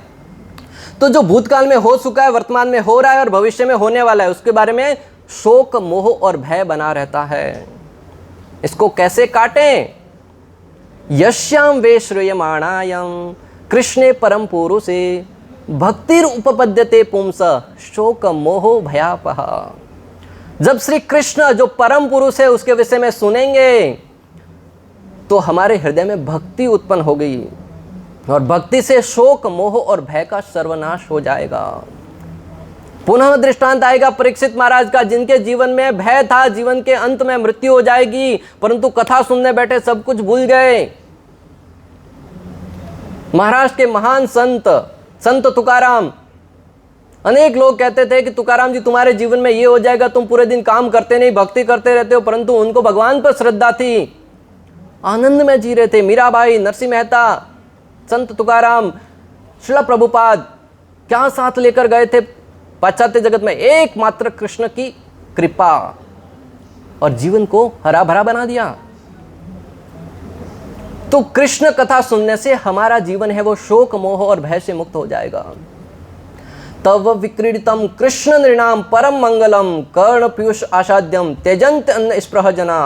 S1: तो जो भूतकाल में हो चुका है, वर्तमान में हो रहा है और भविष्य में होने वाला है, उसके बारे में शोक, मोह और भय बना रहता है। इसको कैसे काटें? यश्याम वे श्रूयमाणायम कृष्णे परम पुरुषे भक्तिर उपपद्यते पुंस शोक मोह भयापह। जब श्री कृष्ण जो परम पुरुष है उसके विषय में सुनेंगे तो हमारे हृदय में भक्ति उत्पन्न हो गई और भक्ति से शोक, मोह और भय का सर्वनाश हो जाएगा। पुनः दृष्टांत आएगा परीक्षित महाराज का, जिनके जीवन में भय था, जीवन के अंत में मृत्यु हो जाएगी, परंतु कथा सुनने बैठे सब कुछ भूल गए। महाराष्ट्र के महान संत तुकाराम, अनेक लोग कहते थे कि तुकाराम जी तुम्हारे जीवन में ये हो जाएगा, तुम पूरे दिन काम करते नहीं, भक्ति करते रहते हो, परंतु उनको भगवान पर श्रद्धा थी, आनंद में जी रहे थे। मीराबाई, नरसिंह मेहता, संत तुकाराम, श्रील प्रभुपाद क्या साथ लेकर गए थे पाश्चात्य जगत में? एकमात्र कृष्ण की कृपा, और जीवन को हरा भरा बना दिया। तो कृष्ण कथा सुनने से हमारा जीवन है वो शोक, मोह और भय से मुक्त हो जाएगा। तव विक्रीडितम कृष्ण नृणाम परम मंगलम कर्ण पीयूष आसाद्यम त्यजंत अन्न स्पृह जना।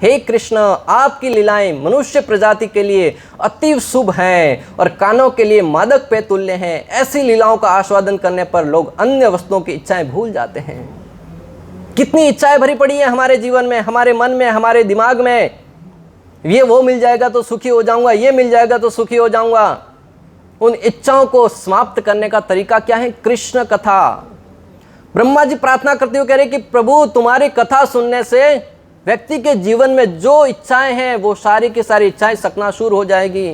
S1: हे कृष्ण, आपकी लीलाएं मनुष्य प्रजाति के लिए अति शुभ हैं और कानों के लिए मादक पे तुल्य हैं। ऐसी लीलाओं का आस्वादन करने पर लोग अन्य वस्तुओं की इच्छाएं भूल जाते हैं। कितनी इच्छाएं भरी पड़ी हैं हमारे जीवन में, हमारे मन में, हमारे दिमाग में। ये वो मिल जाएगा तो सुखी हो जाऊंगा, ये मिल जाएगा तो सुखी हो जाऊंगा। उन इच्छाओं को समाप्त करने का तरीका क्या है? कृष्ण कथा। ब्रह्मा जी प्रार्थना करते हुए कह रहे कि प्रभु तुम्हारी कथा सुनने से व्यक्ति के जीवन में जो इच्छाएं हैं वो सारी की सारी इच्छाएं सकनाशूर हो जाएगी।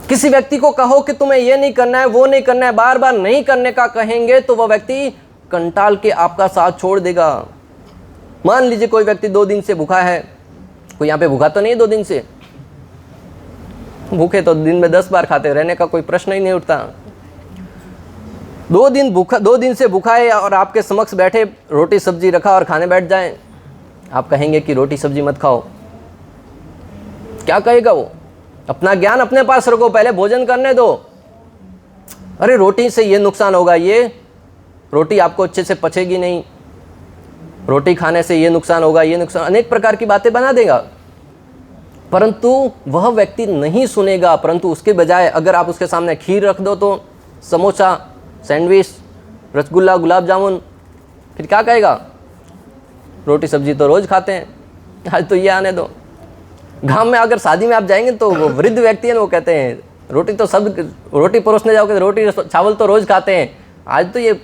S1: किसी व्यक्ति को कहो कि तुम्हें ये नहीं करना है, वो नहीं करना है, बार बार नहीं करने का कहेंगे तो वह व्यक्ति कंटाल के आपका साथ छोड़ देगा। मान लीजिए कोई व्यक्ति 2 दिन से भूखा है, कोई यहाँ पे भूखा तो नहीं 2 दिन से, भूखे तो दिन में 10 बार खाते, रहने का कोई प्रश्न ही नहीं उठता। 2 दिन से भूखा है और आपके समक्ष बैठे रोटी सब्जी रखा और खाने बैठ जाए, आप कहेंगे कि रोटी सब्जी मत खाओ, क्या कहेगा वो? अपना ज्ञान अपने पास रखो, पहले भोजन करने दो। अरे रोटी से ये नुकसान होगा, ये रोटी आपको अच्छे से पचेगी नहीं, रोटी खाने से ये नुकसान होगा, ये नुकसान, अनेक प्रकार की बातें बना देगा। परंतु वह व्यक्ति नहीं सुनेगा, परंतु उसके बजाय अगर आप उसके सामने खीर रख दो तो समोसा, सैंडविच, रसगुल्ला, गुलाब जामुन, फिर क्या कहेगा? रोटी सब्जी तो रोज़ खाते हैं, आज तो ये आने दो। गांव में अगर शादी में आप जाएंगे तो वो वृद्ध व्यक्ति है, वो कहते हैं रोटी तो सब, रोटी परोसने जाओगे तो रोटी चावल तो रोज़ खाते हैं, आज तो ये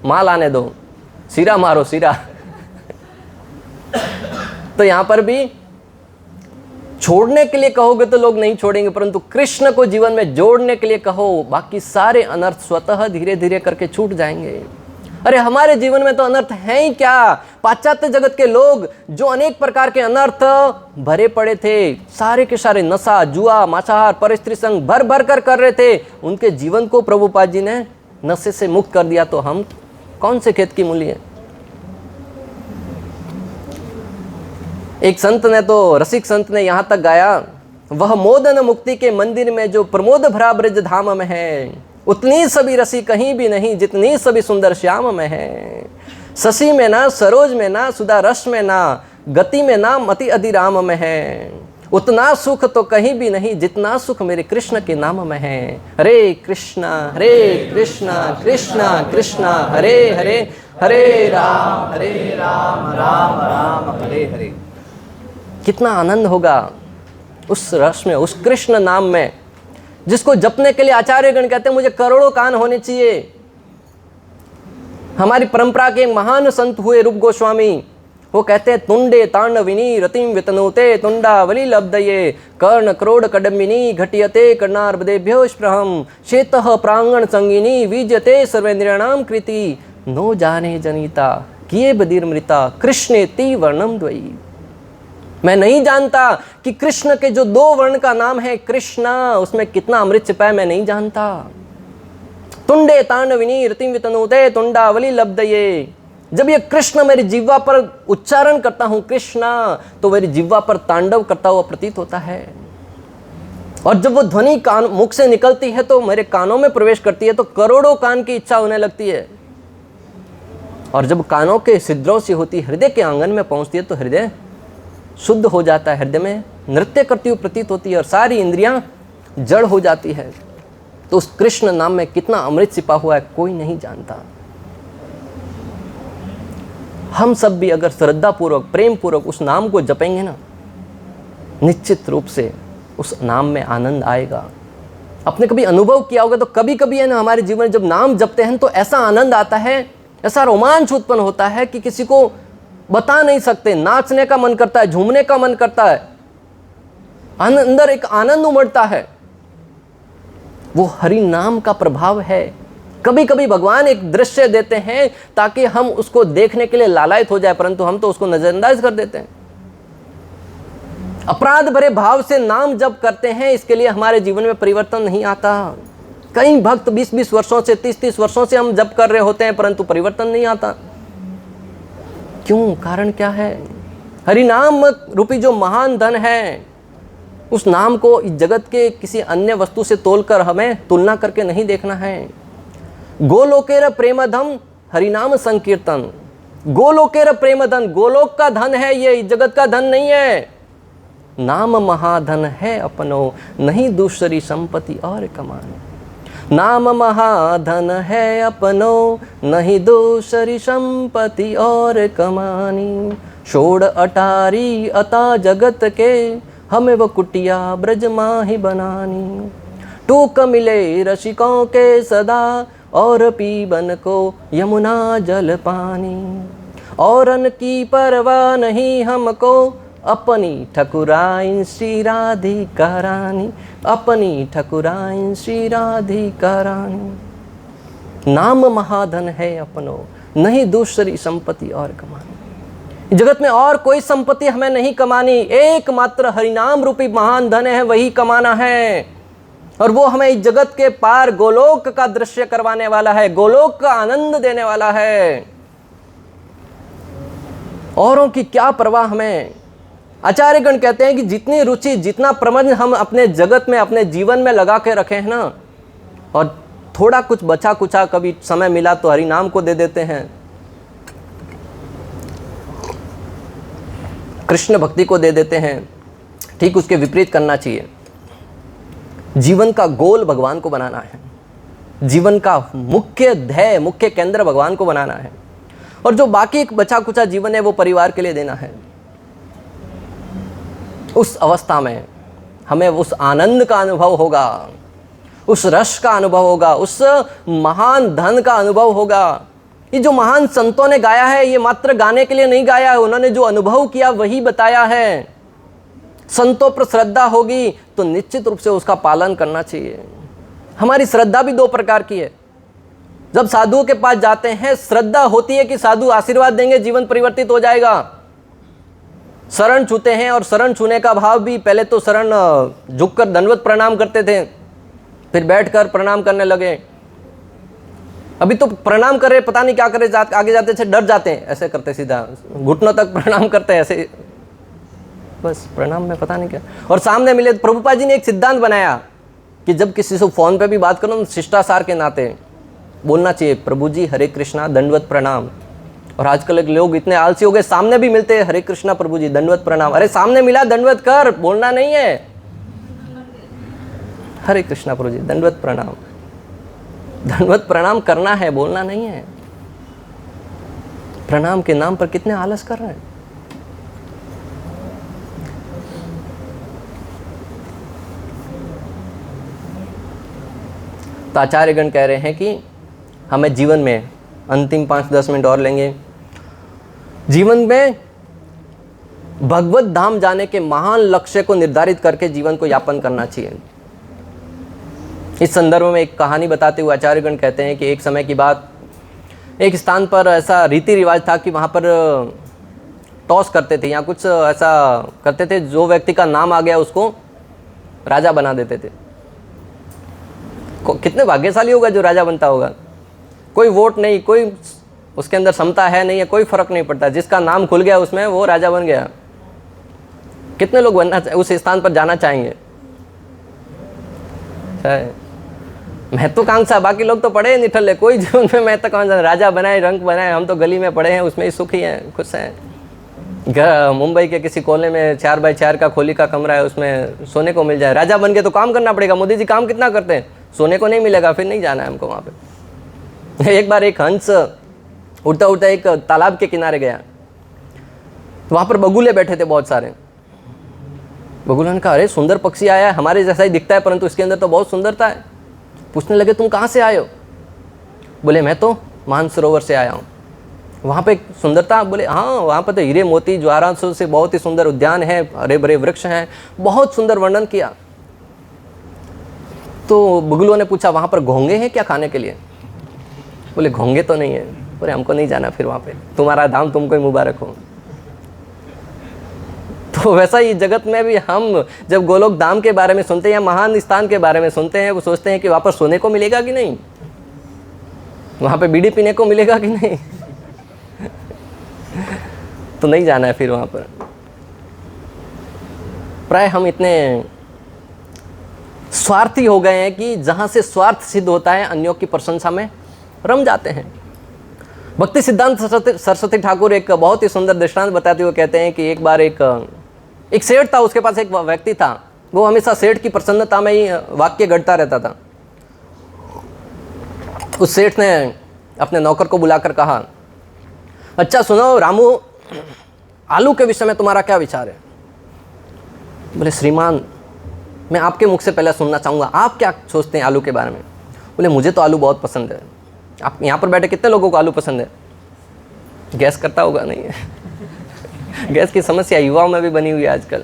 S1: माल आने दो, सीरा मारो सीरा। तो यहाँ पर भी छोड़ने के लिए कहोगे तो लोग नहीं छोड़ेंगे, परंतु कृष्ण को जीवन में जोड़ने के लिए कहो, बाकी सारे अनर्थ स्वतः धीरे धीरे करके छूट जाएंगे। अरे हमारे जीवन में तो अनर्थ है ही क्या? पाश्चात्य जगत के लोग जो अनेक प्रकार के अनर्थ भरे पड़े थे, सारे के सारे नशा, जुआ, मांसाहार, परस्त्री संग भर भर कर रहे थे, उनके जीवन को प्रभुपाद जी ने नशे से मुक्त कर दिया। तो हम कौन से खेत की मूली है? एक संत ने तो, रसिक संत ने यहाँ तक गाया, वह मोदन मुक्ति के मंदिर में जो प्रमोद भरा ब्रज धाम में है, उतनी सभी रसी कहीं भी नहीं जितनी सभी सुंदर श्याम में है। शशि में ना, सरोज में ना, सुधा रस में ना, गति में ना, मति अधिराम में है। उतना सुख तो कहीं भी नहीं जितना सुख मेरे कृष्ण के नाम में है। हरे कृष्णा कृष्णा कृष्णा हरे हरे, हरे राम राम राम हरे हरे। कितना आनंद होगा उस रस में, उस कृष्ण नाम में, जिसको जपने के लिए आचार्यगण कहते हैं मुझे करोड़ों कान होने चाहिए। हमारी परंपरा के महान संत हुए रूप गोस्वामी, वो कहते हैं तुंडे तांडविनी रतिम वितनुते तुंडावली लब्धये कर्ण क्रोड कडम्बिनी घटियते कर्णार्बदेभ्यो स्पृहम शेतः प्रांगण संगिनी विजयते सर्वेन्द्रियाणाम कृति नो जाने जनिता किए बधिरमृता कृष्णेति वर्णम द्वयी। मैं नहीं जानता कि कृष्ण के जो 2 वर्ण का नाम है कृष्णा, उसमें कितना अमृत छिपा है, मैं नहीं जानता। तुंडे तांडविनी रतिम वितनुते तुंडावली लब्धये। जब ये कृष्ण मेरी जिह्वा पर उच्चारण करता हूं कृष्णा, तो मेरी जिह्वा पर तांडव करता हुआ प्रतीत होता है। और जब वो ध्वनि कान मुख से निकलती है तो मेरे कानों में प्रवेश करती है, तो करोड़ों कान की इच्छा होने लगती है। और जब कानों के छिद्रों से होती हृदय के आंगन में पहुंचती है तो हृदय शुद्ध हो जाता है, हृदय में नृत्य करती हुई प्रतीत होती है और सारी इंद्रियां जड़ हो जाती है। तो उस कृष्ण नाम में कितना अमृत छिपा हुआ है कोई नहीं जानता। हम सब भी अगर श्रद्धा पूर्वक प्रेम पूर्वक उस नाम को जपेंगे ना, निश्चित रूप से उस नाम में आनंद आएगा। आपने कभी अनुभव किया होगा, तो कभी कभी है ना हमारे जीवन में जब नाम जपते हैं तो ऐसा आनंद आता है, ऐसा रोमांच उत्पन्न होता है कि किसी को बता नहीं सकते। नाचने का मन करता है, झूमने का मन करता है, अंदर एक आनंद उमड़ता है। वो हरि नाम का प्रभाव है। कभी कभी भगवान एक दृश्य देते हैं ताकि हम उसको देखने के लिए लालायित हो जाए, परंतु हम तो उसको नजरअंदाज कर देते हैं। अपराध भरे भाव से नाम जप करते हैं, इसके लिए हमारे जीवन में परिवर्तन नहीं आता। कई भक्त 20-20 वर्षों से 30-30 वर्षों से हम जप कर रहे होते हैं, परंतु परिवर्तन नहीं आता। क्यों? कारण क्या है? हरि नाम रूपी जो महान धन है, उस नाम को इस जगत के किसी अन्य वस्तु से तोलकर हमें तुलना करके नहीं देखना है। गोलोकेर प्रेमधम हरिनाम संकीर्तन। गोलोकेर प्रेमधन, गोलोक का धन है ये, इस जगत का धन नहीं है। नाम महाधन है अपनो, नहीं दूसरी संपत्ति और कमानी। नाम महाधन है अपनो, नहीं दूसरी संपत्ति और कमानी। छोड़ अटारी अता जगत के, हमें वो कुटिया ब्रज माही बनानी। टूक मिले रसिकों के सदा, और पीबन को यमुना जल पानी। औरन की परवाह नहीं हमको, अपनी ठकुराइन श्री राधिका रानी। अपनी ठकुराइन श्री राधिका रानी। नाम महाधन है अपनो, नहीं दूसरी संपत्ति और कमानी। जगत में और कोई संपत्ति हमें नहीं कमानी, एकमात्र हरिनाम रूपी महान धन है, वही कमाना है। और वो हमें इस जगत के पार गोलोक का दृश्य करवाने वाला है, गोलोक का आनंद देने वाला है। औरों की क्या परवाह हमें। आचार्यगण कहते हैं कि जितनी रुचि, जितना प्रबंध हम अपने जगत में, अपने जीवन में लगा के रखे हैं ना, और थोड़ा कुछ बचा कुचा कभी समय मिला तो हरि नाम को दे देते हैं, कृष्ण भक्ति को दे देते हैं, ठीक उसके विपरीत करना चाहिए। जीवन का गोल भगवान को बनाना है, जीवन का मुख्य ध्येय, मुख्य केंद्र भगवान को बनाना है, और जो बाकी बचा कुचा जीवन है वो परिवार के लिए देना है। उस अवस्था में हमें उस आनंद का अनुभव होगा, उस रस का अनुभव होगा, उस महान धन का अनुभव होगा। ये जो महान संतों ने गाया है, ये मात्र गाने के लिए नहीं गाया है, उन्होंने जो अनुभव किया वही बताया है। संतों पर श्रद्धा होगी तो निश्चित रूप से उसका पालन करना चाहिए। हमारी श्रद्धा भी 2 प्रकार की है। जब साधुओं के पास जाते हैं, श्रद्धा होती है कि साधु आशीर्वाद देंगे, जीवन परिवर्तित हो जाएगा। शरण छूते हैं, और शरण छूने का भाव भी, पहले तो शरण झुककर दंडवत प्रणाम करते थे, फिर बैठकर प्रणाम करने लगे। अभी तो प्रणाम कर रहे, पता नहीं क्या करे, आगे जाते थे डर जाते हैं, ऐसे करते, सीधा घुटनों तक प्रणाम करते हैं, ऐसे बस प्रणाम में पता नहीं क्या। और सामने मिले, प्रभुपाद जी ने एक सिद्धांत बनाया कि जब किसी से फोन पे भी बात करो तो शिष्टाचार के नाते बोलना चाहिए, प्रभु जी हरे कृष्णा दंडवत प्रणाम। और आजकल लोग इतने आलसी हो गए, सामने भी मिलते हैं, हरे कृष्णा प्रभु जी दंडवत प्रणाम। अरे सामने मिला, दंडवत कर, बोलना नहीं है। हरे कृष्णा प्रभु जी दंडवत प्रणाम, दंडवत प्रणाम करना है, बोलना नहीं है। प्रणाम के नाम पर कितने आलस कर रहे हैं। तो आचार्यगण कह रहे हैं कि हमें जीवन में, अंतिम 5-10 मिनट और लेंगे, जीवन में भगवत धाम जाने के महान लक्ष्य को निर्धारित करके जीवन को यापन करना चाहिए। इस संदर्भ में एक कहानी बताते हुए आचार्यगण कहते हैं कि एक समय की बात, एक स्थान पर ऐसा रीति रिवाज था कि वहाँ पर टॉस करते थे या कुछ ऐसा करते थे, जो व्यक्ति का नाम आ गया उसको राजा बना देते थे। कितने भाग्यशाली होगा जो राजा बनता होगा। कोई वोट नहीं, कोई उसके अंदर क्षमता है नहीं है, कोई फर्क नहीं पड़ता, जिसका नाम खुल गया उसमें वो राजा बन गया। कितने लोग उस स्थान पर जाना चाहेंगे। महत्वाकांक्षा, बाकी लोग तो पढ़े निठल्ले, कोई जीवन में महत्वाकांक्षा, राजा बनाए, रंक बनाए, हम तो गली में पड़े हैं, उसमें ही सुखी हैं, खुश हैं। मुंबई के किसी कोने में 4x4 का खोली का कमरा है, उसमें सोने को मिल जाए। राजा बन के तो काम करना पड़ेगा। मोदी जी काम कितना करते हैं, सोने को नहीं मिलेगा, फिर नहीं जाना है हमको वहाँ पे। एक बार एक हंस उड़ता उड़ता एक तालाब के किनारे गया, तो वहाँ पर बगुले बैठे थे बहुत सारे। बगुलों ने कहा, अरे सुंदर पक्षी आया है, हमारे जैसा ही दिखता है परंतु इसके अंदर तो बहुत सुंदरता है। पूछने लगे, तुम कहाँ से आए हो? बोले, मैं तो मानसरोवर से आया हूँ। वहाँ पे सुंदरता? बोले, हाँ, वहाँ पर तो हीरे मोती ज्वारांशों से बहुत ही सुंदर उद्यान है, हरे भरे वृक्ष हैं, बहुत सुंदर वर्णन किया। तो बगुलों ने पूछा, वहाँ पर घोंगे हैं क्या खाने के लिए? बोले, घोंगे तो नहीं है। बोले, हमको नहीं जाना फिर वहाँ पे, तुम्हारा धाम तुमको ही मुबारक हो। तो वैसा ही जगत में भी हम जब गोलोक धाम के बारे में सुनते हैं या महान स्थान के बारे में सुनते हैं, वो सोचते हैं कि वहाँ पर सोने को मिलेगा कि नहीं, वहाँ पे बीड़ी पीने को मिलेगा कि नहीं। तो नहीं जाना है फिर वहाँ पर। प्राय हम इतने स्वार्थी हो गए हैं कि जहाँ से स्वार्थ सिद्ध होता है, अन्यों की प्रशंसा में रम जाते हैं। भक्ति सिद्धांत सरस्वती ठाकुर एक बहुत ही सुंदर दृष्टांत बताते हुए कहते हैं कि एक बार एक सेठ था, उसके पास एक व्यक्ति था, वो हमेशा सेठ की प्रसन्नता में ही वाक्य गढ़ता रहता था। उस सेठ ने अपने नौकर को बुलाकर कहा, अच्छा सुनो रामू, आलू के विषय में तुम्हारा क्या विचार है? बोले, श्रीमान, मैं आपके मुख से पहले सुनना चाहूँगा, आप क्या सोचते हैं आलू के बारे में? बोले, मुझे तो आलू बहुत पसंद है। आप यहाँ पर बैठे कितने लोगों को आलू पसंद है? गैस करता होगा? नहीं है। गैस की समस्या युवाओं में भी बनी हुई है आजकल।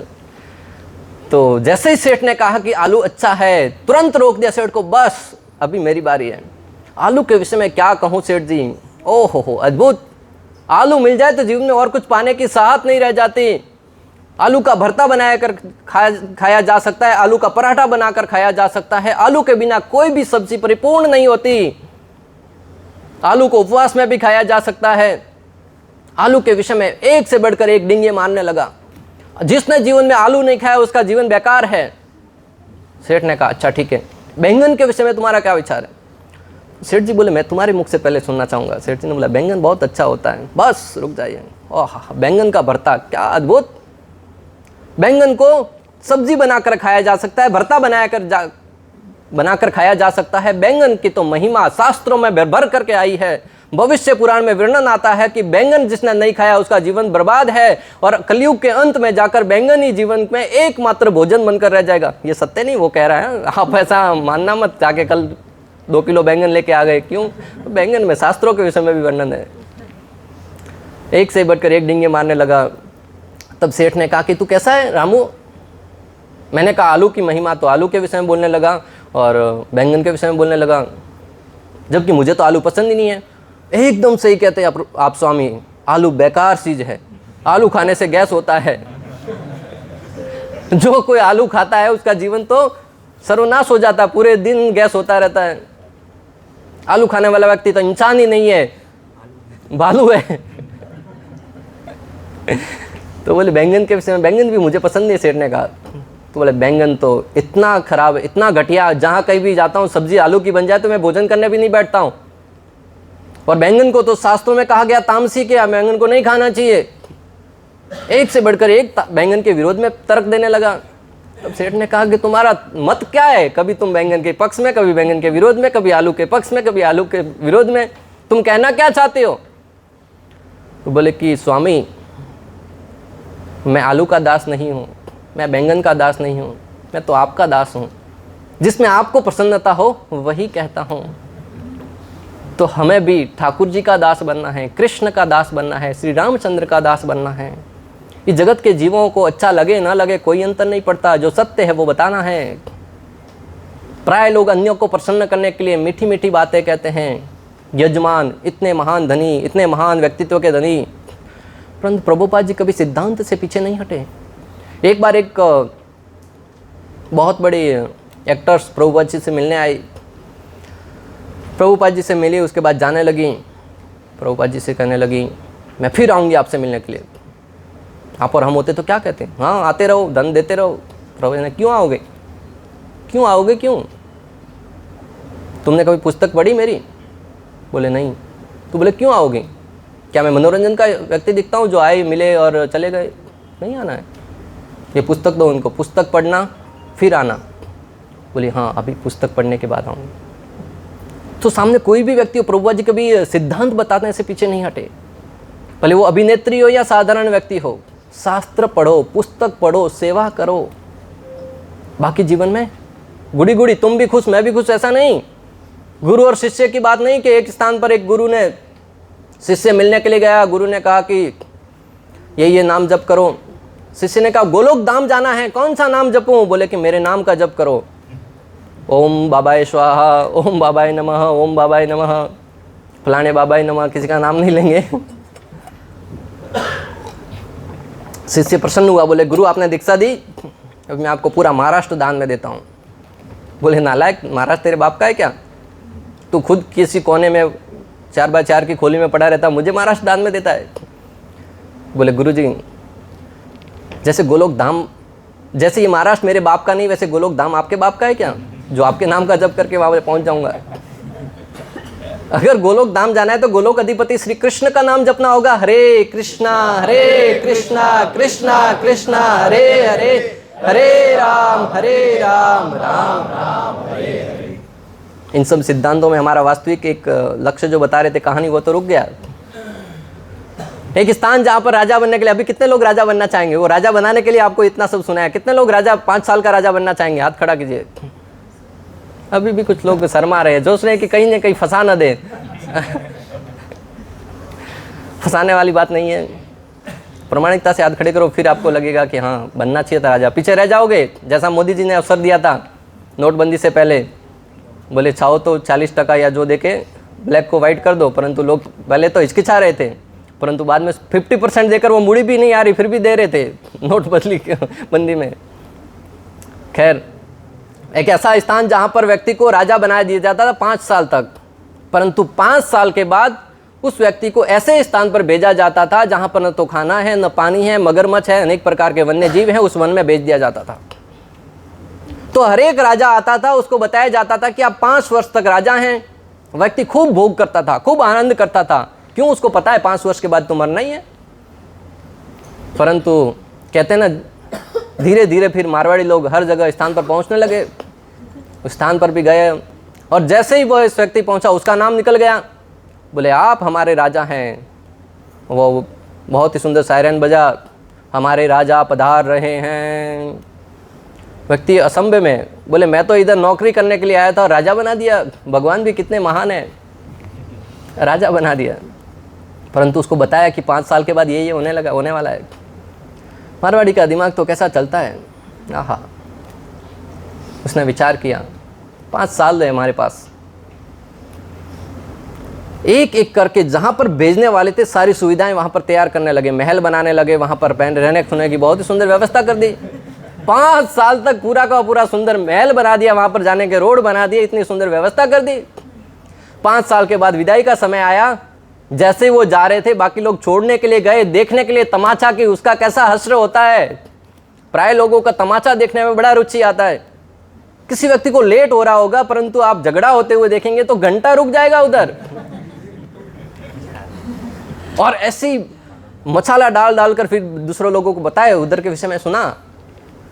S1: तो जैसे ही सेठ ने कहा कि आलू अच्छा है, तुरंत रोक दिया सेठ को, बस अभी मेरी बारी है। आलू के विषय में क्या कहूँ सेठ जी, ओहो हो अद्भुत। आलू मिल जाए तो जीवन में और कुछ पाने की चाहत नहीं रह जाती। आलू का भरता बनाकर खाया जा सकता है, आलू का पराठा बनाकर खाया जा सकता है। आलू के बिना कोई भी सब्जी परिपूर्ण नहीं होती। आलू को उपवास में भी खाया जा सकता है। आलू के विषय में एक से बढ़कर एक डिंगे मारने लगा। जिसने जीवन में आलू नहीं खाया उसका जीवन बेकार है। सेठ ने कहा, अच्छा ठीक है, बैंगन के विषय में तुम्हारा क्या विचार है? सेठ जी बोले, मैं तुम्हारे मुख से पहले सुनना चाहूँगा। सेठ जी ने बोला, बैंगन बहुत अच्छा होता है। बस रुक जाइए। ओह, बैंगन का भरता, क्या अद्भुत। बैंगन को सब्जी बनाकर खाया जा सकता है, भरता बनाकर खाया जा सकता है। बैंगन की तो महिमा शास्त्रों में भर करके आई है। भविष्य पुराण में वर्णन आता है कि बैंगन जिसने नहीं खाया उसका जीवन बर्बाद है, और कलयुग के अंत में जाकर बैंगन ही जीवन में एकमात्र भोजन बनकर रह जाएगा। ये सत्य नहीं वो कह रहा है, आप ऐसा मानना मत जाके कल 2 किलो बैंगन लेके आ गए। क्यों? बैंगन में शास्त्रों के विषय में भी वर्णन है। एक से बढ़कर एक डिंगे मारने लगा। तब सेठ ने कहा कि तू कैसा है रामू? मैंने कहा आलू की महिमा, तो आलू के विषय में बोलने लगा और बैंगन के विषय में बोलने लगा, जबकि मुझे तो आलू पसंद ही नहीं है। एकदम सही कहते हैं आप स्वामी, आलू बेकार चीज है, आलू खाने से गैस होता है। जो कोई आलू खाता है उसका जीवन तो सर्वनाश हो जाता है, पूरे दिन गैस होता रहता है। आलू खाने वाला व्यक्ति तो इंसान ही नहीं है, भालू है। तो बोले बैंगन के विषय में, बैंगन भी मुझे पसंद नहीं, सेठ ने कहा। तो बोले बैंगन तो इतना खराब, इतना घटिया, जहाँ कहीं भी जाता हूँ सब्जी आलू की बन जाए तो मैं भोजन करने भी नहीं बैठता हूँ। और बैंगन को तो शास्त्रों में कहा गया तामसी के, बैंगन को नहीं खाना चाहिए। एक से बढ़कर एक बैंगन के विरोध में तर्क देने लगा। तब सेठ ने कहा कि तुम्हारा मत क्या है? कभी तुम बैंगन के पक्ष में, कभी बैंगन के विरोध में, कभी आलू के पक्ष में, कभी आलू के विरोध में, तुम कहना क्या चाहते हो? तो बोले कि स्वामी, मैं आलू का दास नहीं हूँ, मैं बैंगन का दास नहीं हूँ, मैं तो आपका दास हूँ। जिसमें आपको प्रसन्नता हो वही कहता हूँ। तो हमें भी ठाकुर जी का दास बनना है, कृष्ण का दास बनना है, श्री रामचंद्र का दास बनना है। इस जगत के जीवों को अच्छा लगे ना लगे कोई अंतर नहीं पड़ता, जो सत्य है वो बताना है। प्राय लोग अन्यों को प्रसन्न करने के लिए मीठी मीठी बातें कहते हैं, यजमान, इतने महान धनी, इतने महान व्यक्तित्व के धनी, परंतु प्रभुपाद जी कभी सिद्धांत से पीछे नहीं हटे। एक बार एक बहुत बड़ी एक्टर्स प्रभुपाद जी से मिलने आई, प्रभुपाद जी से मिली, उसके बाद जाने लगी, प्रभुपाद जी से कहने लगी मैं फिर आऊँगी आपसे मिलने के लिए। आप और हम होते तो क्या कहते हैं, हाँ आते रहो, धन देते रहो। प्रभु जी ने क्यों आओगे, क्यों आओगे, क्यों, तुमने कभी पुस्तक पढ़ी मेरी? बोले नहीं। तो बोले क्यों आओगे, क्या मैं मनोरंजन का व्यक्ति दिखता हूँ जो आए मिले और चले गए? नहीं आना है, ये पुस्तक दो उनको, पुस्तक पढ़ना फिर आना। बोले हाँ अभी पुस्तक पढ़ने के बाद आऊँगी। तो सामने कोई भी व्यक्ति हो, प्रभुपाद जी कभी सिद्धांत बताने से पीछे नहीं हटे, भले वो अभिनेत्री हो या साधारण व्यक्ति हो। शास्त्र पढ़ो, पुस्तक पढ़ो, सेवा करो, बाकी जीवन में गुड़ी गुड़ी तुम भी खुश मैं भी खुश, ऐसा नहीं। गुरु और शिष्य की बात नहीं कि एक स्थान पर एक गुरु ने शिष्य मिलने के लिए गया, गुरु ने कहा कि ये नाम जप करो। शिष्य ने कहा गोलोक धाम जाना है, कौन सा नाम जपूं? बोले कि मेरे नाम का जप करो, ओम बाबाय स्वाहा, ओम बाबाय नमः, ओम बाबाय नमः, फलाने बाबाय नमः, किसी का नाम नहीं लेंगे। शिष्य प्रसन्न हुआ, बोले गुरु आपने दीक्षा दी, अब मैं आपको पूरा महाराष्ट्र दान में देता हूँ। बोले नालायक, महाराष्ट्र तेरे बाप का है क्या? तू खुद किसी कोने में 4x4 की खोली में पड़ा रहता, मुझे महाराष्ट्र दान में देता है। बोले गुरु जी जैसे गोलोक धाम, जैसे ये महाराष्ट्र मेरे बाप का नहीं, वैसे गोलोक धाम आपके बाप का है क्या, जो आपके नाम का जप करके वहाँ पहुँच जाऊँगा? अगर गोलोक धाम जाना है तो गोलोक अधिपति श्री कृष्ण का नाम जपना होगा, हरे कृष्णा कृष्णा कृष्णा हरे हरे, हरे राम राम राम हरे हरे। इन सब सिद्धांतों में हमारा वास्तविक एक लक्ष्य जो बता रहे थे कहानी, वो तो रुक गया। एक स्थान जहाँ पर राजा बनने के लिए, अभी कितने लोग राजा बनना चाहेंगे? वो राजा बनाने के लिए आपको इतना सब सुनाया, कितने लोग राजा 5 साल का राजा बनना चाहेंगे? हाथ खड़ा कीजिए। अभी भी कुछ लोग शर्मा रहे हैं, सोच रहे हैं कि कहीं ना कहीं फंसा न दे। फंसाने वाली बात नहीं है, प्रामाणिकता से हाथ खड़े करो, फिर आपको लगेगा कि हाँ बनना चाहिए था राजा। पीछे रह जाओगे, जैसा मोदी जी ने अवसर दिया था नोटबंदी से पहले, बोले चाहो तो 40% या जो देके ब्लैक को वाइट कर दो, परंतु लोग पहले तो हिचकिचा रहे थे, परंतु बाद में 50% देकर वो मुड़ी भी नहीं आ रही, फिर भी दे रहे थे नोटबंदी में। खैर, एक ऐसा स्थान जहां पर व्यक्ति को राजा बना दिया जाता था 5 साल तक, परंतु 5 साल के बाद उस व्यक्ति को ऐसे स्थान पर भेजा जाता था जहां पर न तो खाना है, न पानी है, मगरमच्छ है, अनेक प्रकार के वन्य जीव हैं, उस वन में भेज दिया जाता था। तो हर एक राजा आता था, उसको बताया जाता था कि आप 5 वर्ष तक राजा हैं। व्यक्ति खूब भोग करता था, खूब आनंद करता था, क्यों? उसको पता है 5 वर्ष के बाद तो मरना ही है। परंतु कहते ना, धीरे धीरे फिर मारवाड़ी लोग हर जगह स्थान पर पहुंचने लगे, उस स्थान पर भी गए, और जैसे ही वो इस व्यक्ति पहुंचा उसका नाम निकल गया। बोले आप हमारे राजा हैं। वो बहुत ही सुंदर सायरन बजा, हमारे राजा पधार रहे हैं। व्यक्ति असंभव में बोले मैं तो इधर नौकरी करने के लिए आया था, राजा बना दिया। भगवान भी कितने महान है, राजा बना दिया। परंतु उसको बताया कि 5 साल के बाद ये होने वाला है। मारवाड़ी का दिमाग तो कैसा चलता है, आहा। उसने विचार किया 5 साल है हमारे पास, एक एक करके जहां पर भेजने वाले थे सारी सुविधाएं वहां पर तैयार करने लगे, महल बनाने लगे, वहां पर रहने खाने की बहुत ही सुंदर व्यवस्था कर दी। 5 साल तक पूरा का पूरा सुंदर महल बना दिया, वहां पर जाने के रोड बना दिए, इतनी सुंदर व्यवस्था कर दी। 5 साल के बाद विदाई का समय आया। जैसे वो जा रहे थे, बाकी लोग छोड़ने के लिए गए, देखने के लिए तमाचा कि उसका कैसा हश्र होता है। प्राय लोगों का तमाचा देखने में बड़ा रुचि आता है। किसी व्यक्ति को लेट हो रहा होगा, परंतु आप झगड़ा होते हुए देखेंगे तो घंटा रुक जाएगा उधर, और ऐसी मसाला डाल डालकर फिर दूसरों लोगों को बताए उधर के विषय में सुना।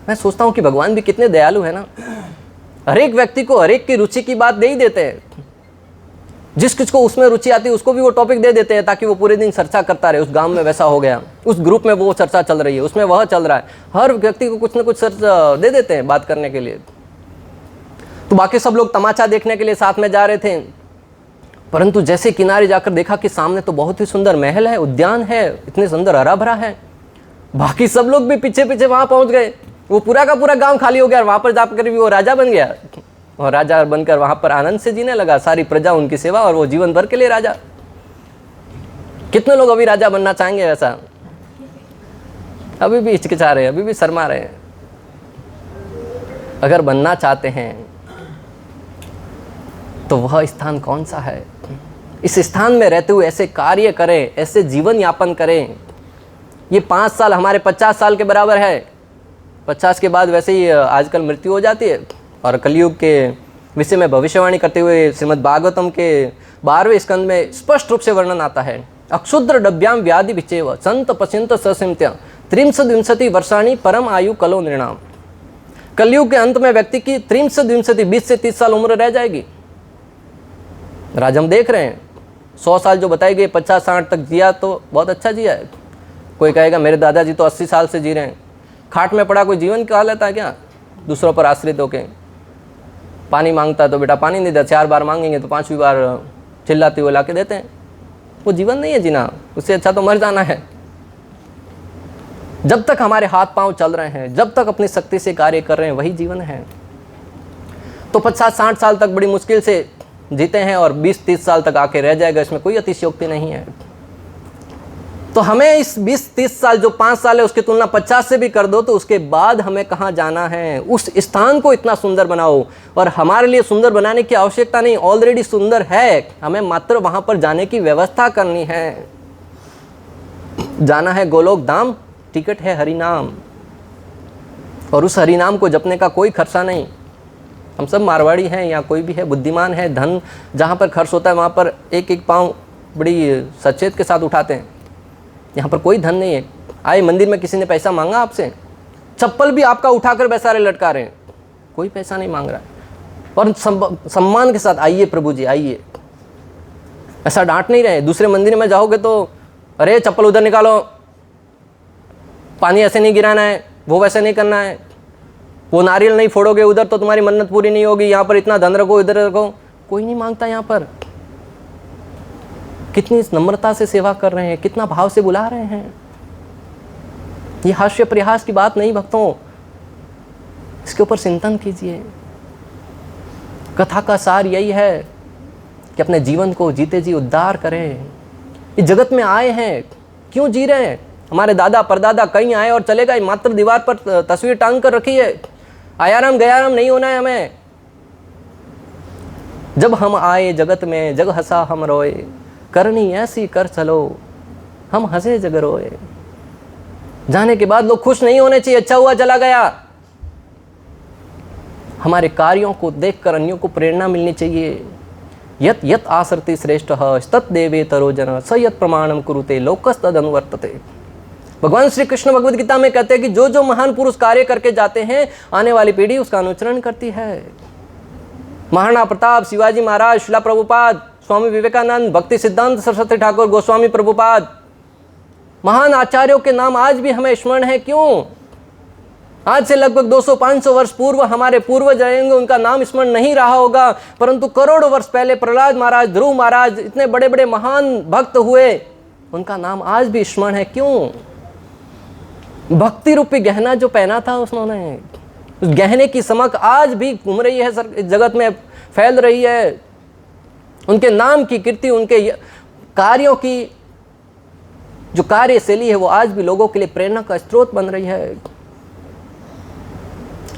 S1: मैं सोचता हूं कि भगवान भी कितने दयालु है ना, हर एक व्यक्ति को हर एक की रुचि की बात दे ही देते हैं। जिस किस को उसमें रुचि आती है उसको भी वो टॉपिक दे देते हैं, ताकि वो पूरे दिन चर्चा करता रहे। उस गांव में वैसा हो गया, उस ग्रुप में वो चर्चा चल रही है, उसमें वह चल रहा है। हर व्यक्ति को कुछ ना कुछ चर्चा दे देते हैं बात करने के लिए। तो बाकी सब लोग तमाचा देखने के लिए साथ में जा रहे थे, परंतु जैसे किनारे जाकर देखा कि सामने तो बहुत ही सुंदर महल है, उद्यान है, इतने सुंदर हरा भरा है। बाकी सब लोग भी पीछे पीछे वहां पहुंच गए। वो पूरा का पूरा गांव खाली हो गया, वहां पर जाकर भी वो राजा बन गया। और राजा बनकर वहां पर आनंद से जीने लगा, सारी प्रजा उनकी सेवा और वो जीवन भर के लिए राजा। कितने लोग अभी राजा बनना चाहेंगे वैसा? अभी भी हिचकिचा रहे हैं, अभी भी शर्मा रहे हैं। अगर बनना चाहते हैं तो वह स्थान कौन सा है? इस स्थान में रहते हुए ऐसे कार्य करें, ऐसे जीवन यापन करें। ये 5 साल हमारे 50 साल के बराबर है। 50 के बाद वैसे ही आजकल मृत्यु हो जाती है। और कलयुग के विषय में भविष्यवाणी करते हुए श्रीमद् भागवतम के 12वें स्कंद में स्पष्ट रूप से वर्णन आता है। अक्षुद्र डब्याम व्याधि विचेव संत पश्यंत ससिमत्य 320 वर्षाणी परम आयु कलो नृणाम। कलयुग के अंत में व्यक्ति की 320 20 से 30 साल उम्र रह जाएगी। राज हम देख रहे हैं 100 साल जो बताई गई, 50-60 तक जिया तो बहुत अच्छा जिया है। कोई कहेगा मेरे दादाजी तो 80 साल से जी रहे हैं। खाट में पड़ा कोई जीवन खा लेता है क्या? दूसरों पर आश्रित होके पानी मांगता है तो बेटा पानी नहीं देता, 4 बार मांगेंगे तो 5वीं बार चिल्लाते हुए ला के देते हैं। वो जीवन नहीं है जीना, उससे अच्छा तो मर जाना है। जब तक हमारे हाथ पांव चल रहे हैं, जब तक अपनी शक्ति से कार्य कर रहे हैं, वही जीवन है। तो 50-60 साल तक बड़ी मुश्किल से जीते हैं और 20-30 साल तक आके रह जाएगा, इसमें कोई अतिशयोक्ति नहीं है। तो हमें इस 20-30 साल, जो 5 साल है उसकी तुलना 50 से भी कर दो, तो उसके बाद हमें कहाँ जाना है? उस स्थान को इतना सुंदर बनाओ। और हमारे लिए सुंदर बनाने की आवश्यकता नहीं, ऑलरेडी सुंदर है। हमें मात्र वहां पर जाने की व्यवस्था करनी है। जाना है गोलोक धाम, टिकट है हरिनाम। और उस हरिनाम को जपने का कोई खर्चा नहीं। हम सब मारवाड़ी हैं या कोई भी है बुद्धिमान है, धन जहाँ पर खर्च होता है वहाँ पर एक एक पाँव बड़ी सचेत के साथ उठाते हैं। यहाँ पर कोई धन नहीं है। आए मंदिर में किसी ने पैसा मांगा आपसे? चप्पल भी आपका उठाकर बेसारे लटका रहे हैं, कोई पैसा नहीं मांग रहा है। और सम्मान के साथ आइए प्रभु जी आइए, ऐसा डांट नहीं रहे। दूसरे मंदिर में जाओगे तो अरे चप्पल उधर निकालो, पानी ऐसे नहीं गिराना है, वो वैसे नहीं करना है, वो नारियल नहीं फोड़ोगे उधर तो तुम्हारी मन्नत पूरी नहीं होगी, यहाँ पर इतना धन रखो इधर रखो। कोई नहीं मांगता यहाँ पर। कितनी नम्रता से सेवा कर रहे हैं, कितना भाव से बुला रहे हैं। ये हास्य प्रयास की बात नहीं भक्तों, इसके ऊपर चिंतन कीजिए। कथा का सार यही है कि अपने जीवन को जीते जी उद्धार करें। इस जगत में आए हैं, क्यों जी रहे हैं? हमारे दादा परदादा कहीं आए और चले गए, मात्र दीवार पर तस्वीर टांग कर रखी है। आयाराम गयाराम नहीं होना है हमें। जब हम आए जगत में जग हंसा हम रोए, करनी ऐसी कर चलो हम हंसे जग रोए। जाने के बाद लोग खुश नहीं होने चाहिए, अच्छा हुआ चला गया। हमारे कार्यों को देखकर अन्यों को प्रेरणा मिलनी चाहिए। यत यत आसरति श्रेष्ठ तत् देवे तरोजन स यत प्रमाणम कुरुते लोकस्तद अनुवर्तते। भगवान श्री कृष्ण भगवद गीता में कहते हैं कि जो जो महान पुरुष कार्य करके जाते हैं, आने वाली पीढ़ी उसका अनुचरण करती है। महाराणा प्रताप, शिवाजी महाराज, शिला प्रभुपाद, स्वामी विवेकानंद, भक्ति सिद्धांत सरस्वती ठाकुर, गोस्वामी प्रभुपाद, महान आचार्यों के नाम आज भी हमें स्मरण है। क्यों? आज से लगभग 200-500 वर्ष पूर्व हमारे पूर्वज रहेंगे, उनका नाम स्मरण नहीं रहा होगा, परंतु करोड़ों वर्ष पहले प्रहलाद महाराज, ध्रुव महाराज, इतने बड़े बड़े महान भक्त हुए, उनका नाम आज भी स्मरण है। क्यों? भक्ति रूपी गहना जो पहना था उन्होंने, उस गहने की चमक आज भी घूम रही है, जगत में फैल रही है। उनके नाम की कीर्ति, उनके कार्यों की जो कार्यशैली है वो आज भी लोगों के लिए प्रेरणा का स्रोत बन रही है।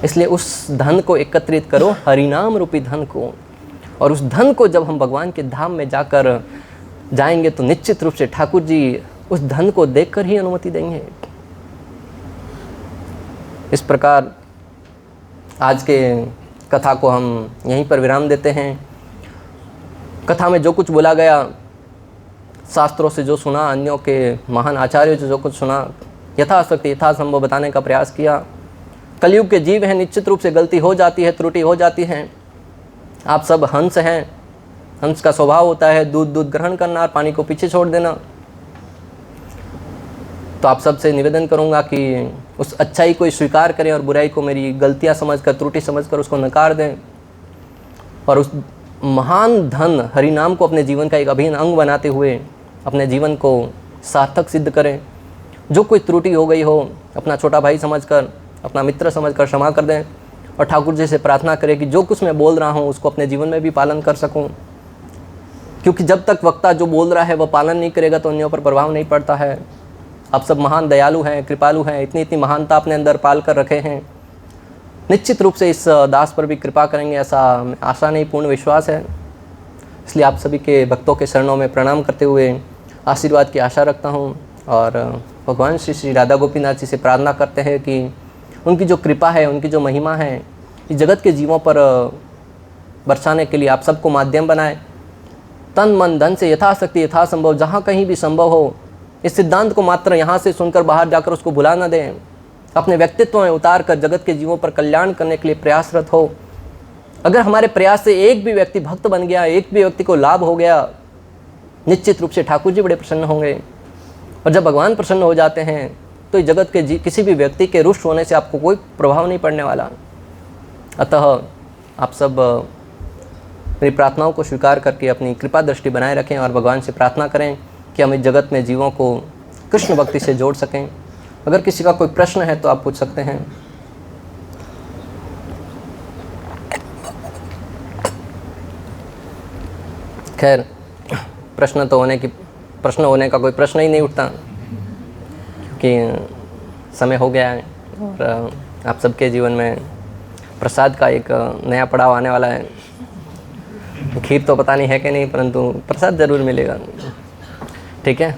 S1: इसलिए उस धन को एकत्रित करो, हरिनाम रूपी धन को। और उस धन को जब हम भगवान के धाम में जाकर जाएंगे तो निश्चित रूप से ठाकुर जी उस धन को देखकर ही अनुमति देंगे। इस प्रकार आज के कथा को हम यहीं पर विराम देते हैं। कथा में जो कुछ बोला गया, शास्त्रों से जो सुना, अन्यों के महान आचार्यों से जो कुछ सुना, यथाशक्ति यथासंभव बताने का प्रयास किया। कलयुग के जीव हैं, निश्चित रूप से गलती हो जाती है, त्रुटि हो जाती है। आप सब हंस हैं, हंस का स्वभाव होता है दूध ग्रहण करना और पानी को पीछे छोड़ देना। तो आप सबसे निवेदन करूंगा कि उस अच्छाई को स्वीकार करें और बुराई को मेरी गलतियां समझकर, त्रुटि समझकर उसको नकार दें। और उस महान धन हरिनाम को अपने जीवन का एक अभिन्न अंग बनाते हुए अपने जीवन को सार्थक सिद्ध करें। जो कोई त्रुटि हो गई हो, अपना छोटा भाई समझकर, अपना मित्र समझकर क्षमा कर दें। और ठाकुर जी से प्रार्थना करें कि जो कुछ मैं बोल रहा हूँ उसको अपने जीवन में भी पालन कर सकूँ, क्योंकि जब तक वक्ता जो बोल रहा है वह पालन नहीं करेगा तो अन्यों पर प्रभाव नहीं पड़ता है। आप सब महान दयालु हैं, कृपालु हैं, इतनी इतनी महानता अपने अंदर पाल कर रखे हैं, निश्चित रूप से इस दास पर भी कृपा करेंगे, ऐसा आशा नहीं पूर्ण विश्वास है। इसलिए आप सभी के भक्तों के चरणों में प्रणाम करते हुए आशीर्वाद की आशा रखता हूँ और भगवान श्री श्री राधा गोपीनाथ जी से प्रार्थना करते हैं कि उनकी जो कृपा है, उनकी जो महिमा है, इस जगत के जीवों पर बरसाने के लिए आप सबको माध्यम बनाए। तन मन धन से यथाशक्ति यथासंभव जहाँ कहीं भी संभव हो इस सिद्धांत को मात्र यहाँ से सुनकर बाहर जाकर उसको भुला न दें, अपने व्यक्तित्व में उतार कर जगत के जीवों पर कल्याण करने के लिए प्रयासरत हो। अगर हमारे प्रयास से एक भी व्यक्ति भक्त बन गया, एक भी व्यक्ति को लाभ हो गया, निश्चित रूप से ठाकुर जी बड़े प्रसन्न होंगे। और जब भगवान प्रसन्न हो जाते हैं तो इस जगत के किसी भी व्यक्ति के रुष्ट होने से आपको कोई प्रभाव नहीं पड़ने वाला। अतः आप सब मेरी प्रार्थनाओं को स्वीकार करके अपनी कृपा दृष्टि बनाए रखें और भगवान से प्रार्थना करें कि हम इस जगत में जीवों को कृष्ण भक्ति से जोड़ सकें। अगर किसी का कोई प्रश्न है तो आप पूछ सकते हैं। खैर, प्रश्न होने का कोई प्रश्न ही नहीं उठता, क्योंकि समय हो गया है और आप सबके जीवन में प्रसाद का एक नया पड़ाव आने वाला है। खीर तो पता नहीं है कि नहीं, परंतु प्रसाद जरूर मिलेगा। ठीक है।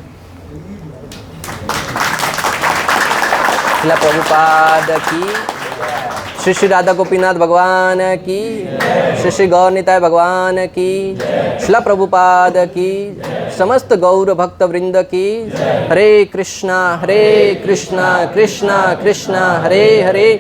S1: श्रील प्रभुपाद की, श्री श्री राधा गोपीनाथ भगवान की, श्री श्री गौर निताय भगवान की, श्रील प्रभुपाद की, समस्त गौर भक्त वृंद की। हरे कृष्णा कृष्णा कृष्णा हरे हरे,